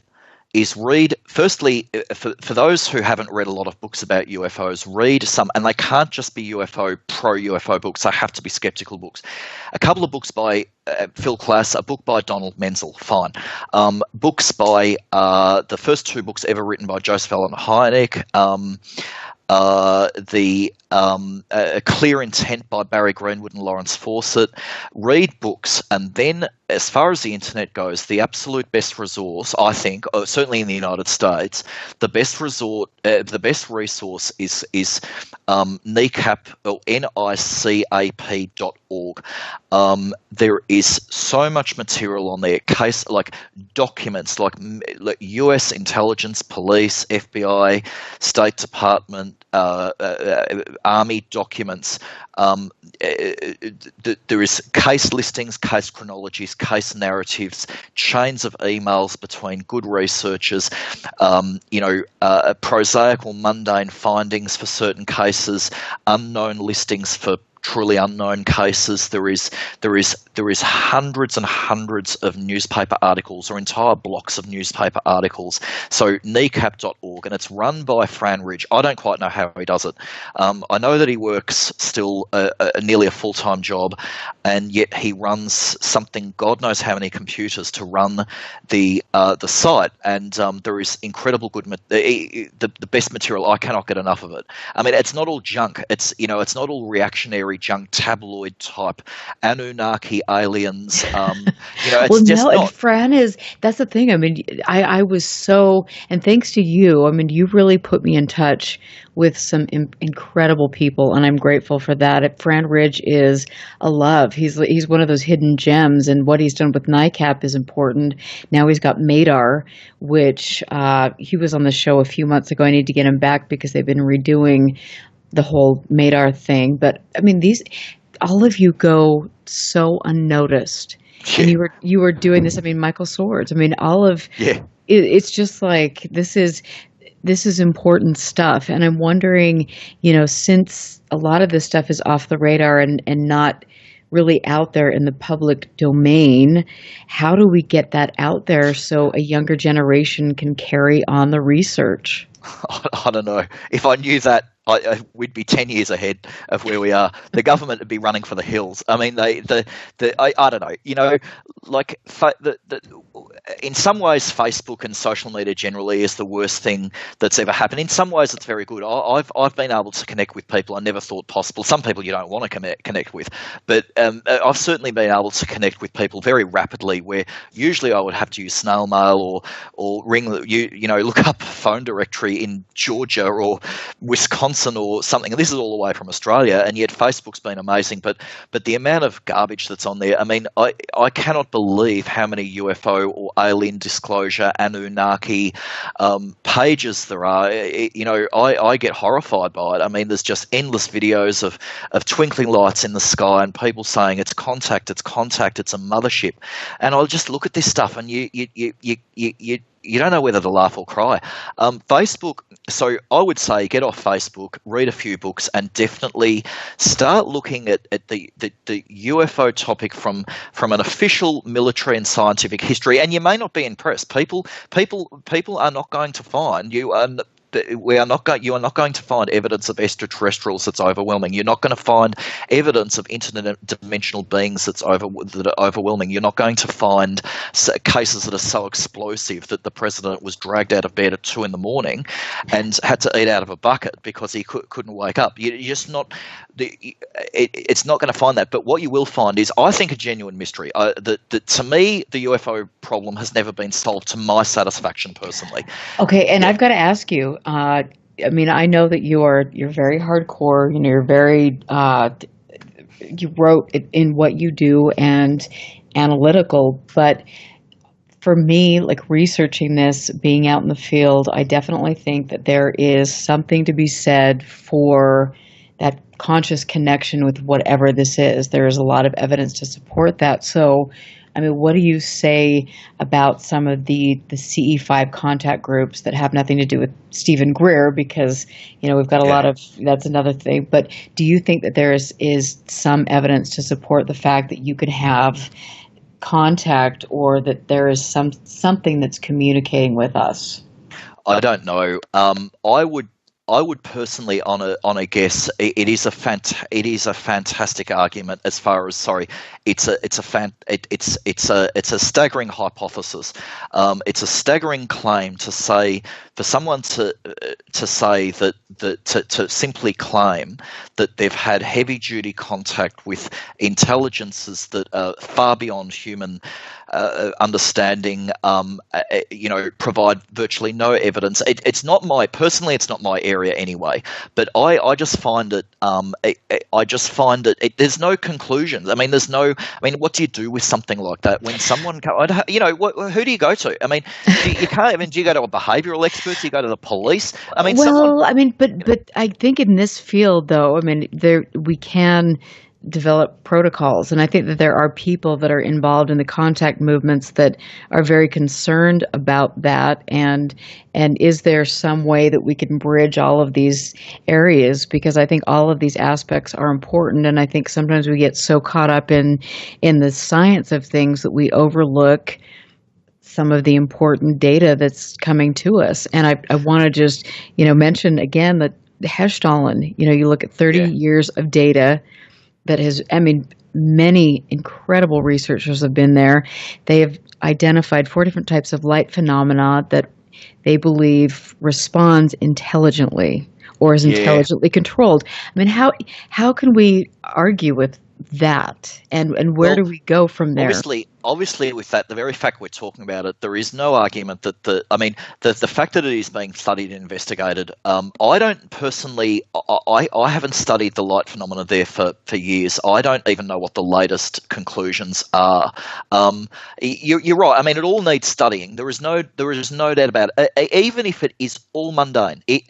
Firstly, for those who haven't read a lot of books about UFOs, read some, and they can't just be pro-UFO books, they have to be skeptical books. A couple of books by Phil Klass, a book by Donald Menzel, fine. Books by, the first two books ever written by Joseph Allen Hynek, A Clear Intent by Barry Greenwood and Lawrence Fawcett. Read books, and then as far as the internet goes, the absolute best resource, I think, certainly in the United States, the best resource is NICAP or NICAP.org. There is so much material on there, like documents, like U.S. intelligence, police, FBI, State Department, Army documents. There is case listings, case chronologies, case narratives, chains of emails between good researchers, prosaic or mundane findings for certain cases, unknown listings for truly unknown cases. There is hundreds and hundreds of newspaper articles or entire blocks of newspaper articles. So NICAP.org, and it's run by Fran Ridge. I don't quite know how he does it. I know that he works still nearly a full-time job, and yet he runs something, God knows how many computers to run the site. And there is incredible good the best material. I cannot get enough of it. I mean, it's not all junk. It's not all reactionary junk, tabloid type, Anunnaki aliens. It's just not.
And Fran that's the thing. I mean, I was so, and thanks to you, I mean, you really put me in touch with some incredible people, and I'm grateful for that. Fran Ridge is a love. He's one of those hidden gems, and what he's done with NICAP is important. Now he's got Madar, which he was on the show a few months ago. I need to get him back because they've been redoing the whole Madar thing. But I mean, all of you go so unnoticed, and you were doing this. I mean, Michael Swords. I mean, it's just like this is important stuff. And I'm wondering, since a lot of this stuff is off the radar and not really out there in the public domain, how do we get that out there so a younger generation can carry on the research?
I don't know. If I knew that, we'd be 10 years ahead of where we are. The government would be running for the hills. I mean, I don't know. In some ways, Facebook and social media generally is the worst thing that's ever happened. In some ways, it's very good. I've been able to connect with people I never thought possible. Some people you don't want to connect with, but I've certainly been able to connect with people very rapidly. Where usually I would have to use snail mail or ring look up a phone directory in Georgia or Wisconsin or something. And this is all the way from Australia, and yet Facebook's been amazing. But the amount of garbage that's on there, I mean, I cannot believe how many UFO or alien disclosure, Anunnaki pages there are. I get horrified by it. I mean, there's just endless videos of twinkling lights in the sky and people saying it's contact, it's a mothership. And I'll just look at this stuff and you don't know whether to laugh or cry. Facebook, so I would say get off Facebook, read a few books, and definitely start looking at the UFO topic from an official military and scientific history. And you may not be impressed. People are not going to find you. You are not going to find evidence of extraterrestrials that's overwhelming. You're not going to find evidence of interdimensional beings that are overwhelming. You're not going to find cases that are so explosive that the president was dragged out of bed at 2 a.m. and had to eat out of a bucket because he couldn't wake up. You're just not. It's not going to find that. But what you will find is, I think, a genuine mystery. That to me, the UFO problem has never been solved to my satisfaction personally.
Okay, and I've got to ask you, I mean, I know that you're very hardcore. You know, you're very. You wrote in what you do and analytical, but for me, like researching this, being out in the field, I definitely think that there is something to be said for that conscious connection with whatever this is. There is a lot of evidence to support that. So, I mean, what do you say about some of the CE5 contact groups that have nothing to do with Stephen Greer? Because, you know, we've got a lot of, that's another thing. But do you think that there is some evidence to support the fact that you can have contact, or that there is something that's communicating with us?
I don't know. I would personally, on a guess, it is a fantastic argument. As far as it's a staggering hypothesis. It's a staggering claim to say, for someone to say that to simply claim that they've had heavy duty contact with intelligences that are far beyond human understanding, provide virtually no evidence. It's not my area anyway. But I just find it. There's no conclusions. I mean, what do you do with something like that when someone? Who do you go to? I mean, you can't. I mean, do you go to a behavioural expert? Do you go to the police? I mean,
but I think in this field, though, I mean, we can develop protocols, and I think that there are people that are involved in the contact movements that are very concerned about that, and is there some way that we can bridge all of these areas, because I think all of these aspects are important, and I think sometimes we get so caught up in the science of things that we overlook some of the important data that's coming to us. And I want to just mention again that Hessdalen, you look at 30 years of data that has, many incredible researchers have been there. They have identified 4 different types of light phenomena that they believe responds intelligently or is intelligently controlled. I mean, how can we argue with that? And where do we go from there?
Obviously, with that, the very fact we're talking about it, there is no argument that the fact that it is being studied and investigated. I don't personally. I haven't studied the light phenomena there for years. I don't even know what the latest conclusions are. You're right. I mean, it all needs studying. There is no doubt about it. Even if it is all mundane, it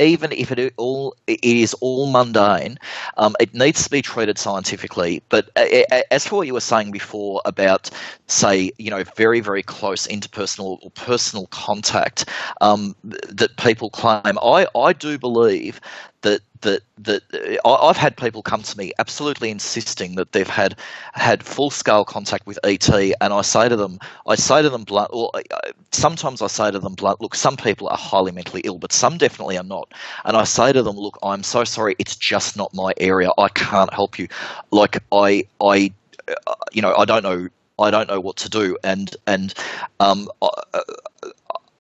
is all mundane. It needs to be treated scientifically. But as for what you were saying before about, say, very, very close interpersonal or personal contact that people claim, I do believe that I've had people come to me absolutely insisting that they've had full scale contact with ET, and I say to them blunt, or sometimes I say to them blunt, look, some people are highly mentally ill, but some definitely are not. And I say to them, look, I'm so sorry, it's just not my area. I can't help you. Like I don't know what to do, and I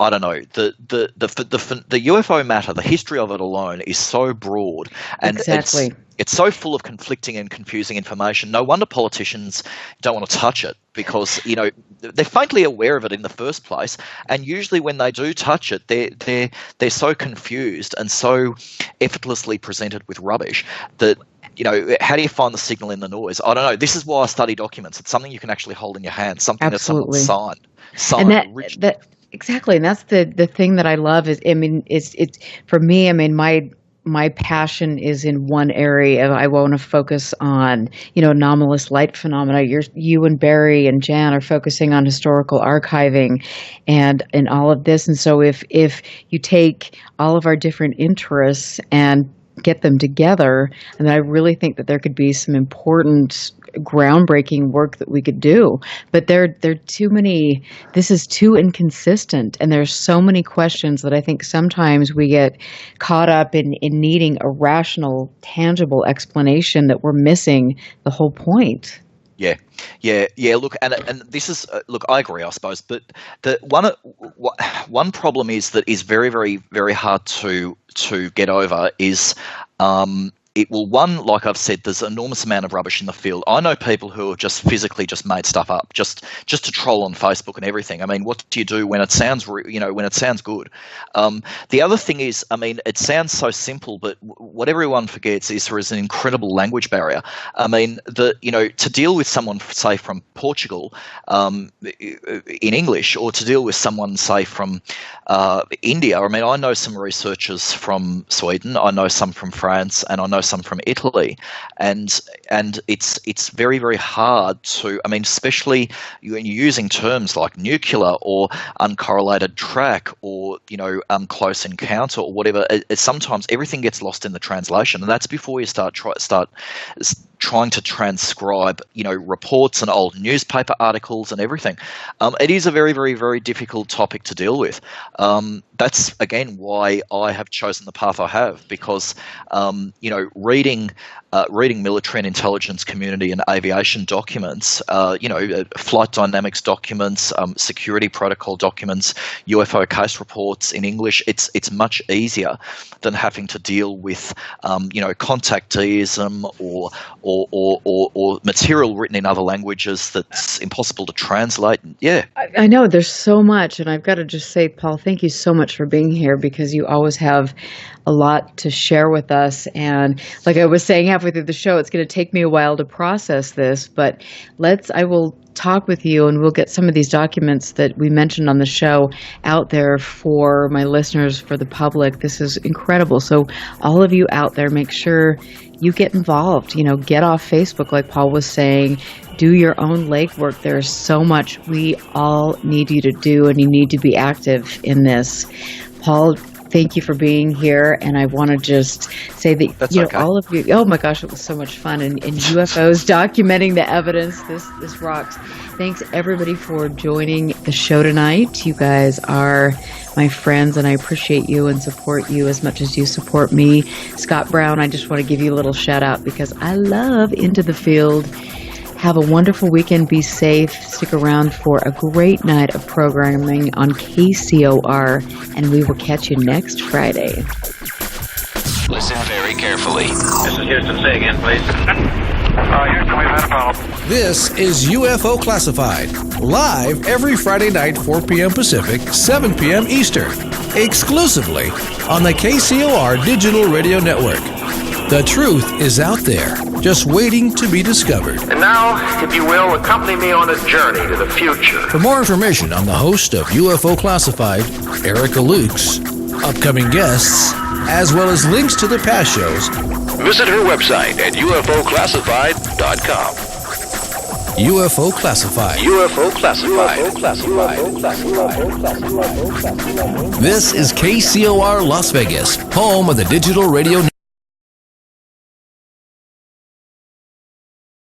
don't know. The UFO matter, the history of it alone is so broad, and it's so full of conflicting and confusing information. No wonder politicians don't want to touch it, because they're faintly aware of it in the first place, and usually when they do touch it, they're so confused and so effortlessly presented with rubbish that. How do you find the signal in the noise? I don't know. This is why I study documents. It's something you can actually hold in your hand, something that someone signed.
And that exactly, and that's the thing that I love is, it's for me. My passion is in one area. I want to focus on, anomalous light phenomena. You and Barry and Jan are focusing on historical archiving and all of this. And so if you take all of our different interests and get them together, and I really think that there could be some important groundbreaking work that we could do. But there are too many, this is too inconsistent, and there's so many questions that I think sometimes we get caught up in needing a rational, tangible explanation that we're missing the whole point.
Yeah. Look, and this is I agree, I suppose. But the one problem is that is very, very, very hard to get over is it will, one, like I've said, there's an enormous amount of rubbish in the field. I know people who have just physically just made stuff up just to troll on Facebook and everything. I mean, what do you do when it sounds when it sounds good? The other thing is, I mean, it sounds so simple, but what everyone forgets is there is an incredible language barrier. I mean, to deal with someone, say, from Portugal in English, or to deal with someone, say, from India. I mean, I know some researchers from Sweden, I know some from France, and I know some from Italy, and it's very, very hard to, I mean, especially when you're using terms like nuclear or uncorrelated track or close encounter or whatever. Sometimes everything gets lost in the translation, and that's before you start trying to transcribe, reports and old newspaper articles and everything. It is a very, very, very difficult topic to deal with. That's, again, why I have chosen the path I have, because, reading military and intelligence community and aviation documents, flight dynamics documents, security protocol documents, UFO case reports in English, it's much easier than having to deal with, contacteeism or material written in other languages that's impossible to translate. Yeah.
I know there's so much, and I've got to just say, Paul, thank you so much for being here, because you always have a lot to share with us. And like I was saying halfway through the show, it's going to take me a while to process this, but I will talk with you, and we'll get some of these documents that we mentioned on the show out there for my listeners, for the public. This is incredible. So all of you out there, make sure you get involved, get off Facebook, like Paul was saying, do your own legwork. There's so much we all need you to do, and you need to be active in this. Paul, thank you for being here, and I want to just say that okay. All of you. Oh my gosh, it was so much fun, and UFOs documenting the evidence. This rocks. Thanks everybody for joining the show tonight. You guys are my friends, and I appreciate you and support you as much as you support me. Scott Brown, I just want to give you a little shout out because I love Into the Field. Have a wonderful weekend. Be safe. Stick around for a great night of programming on KCOR, and we will catch you next Friday.
Listen very carefully.
This is Houston. Say again, please. Houston, we've had a problem.
This is UFO Classified, live every Friday night, 4 p.m. Pacific, 7 p.m. Eastern, exclusively on the KCOR Digital Radio Network. The truth is out there, just waiting to be discovered.
And now, if you will, accompany me on a journey to the future.
For more information on the host of UFO Classified, Erica Lukes, upcoming guests, as well as links to the past shows,
visit her website at UFOclassified.com.
UFO Classified.
UFO Classified.
This is KCOR Las Vegas, home of the Digital Radio Network.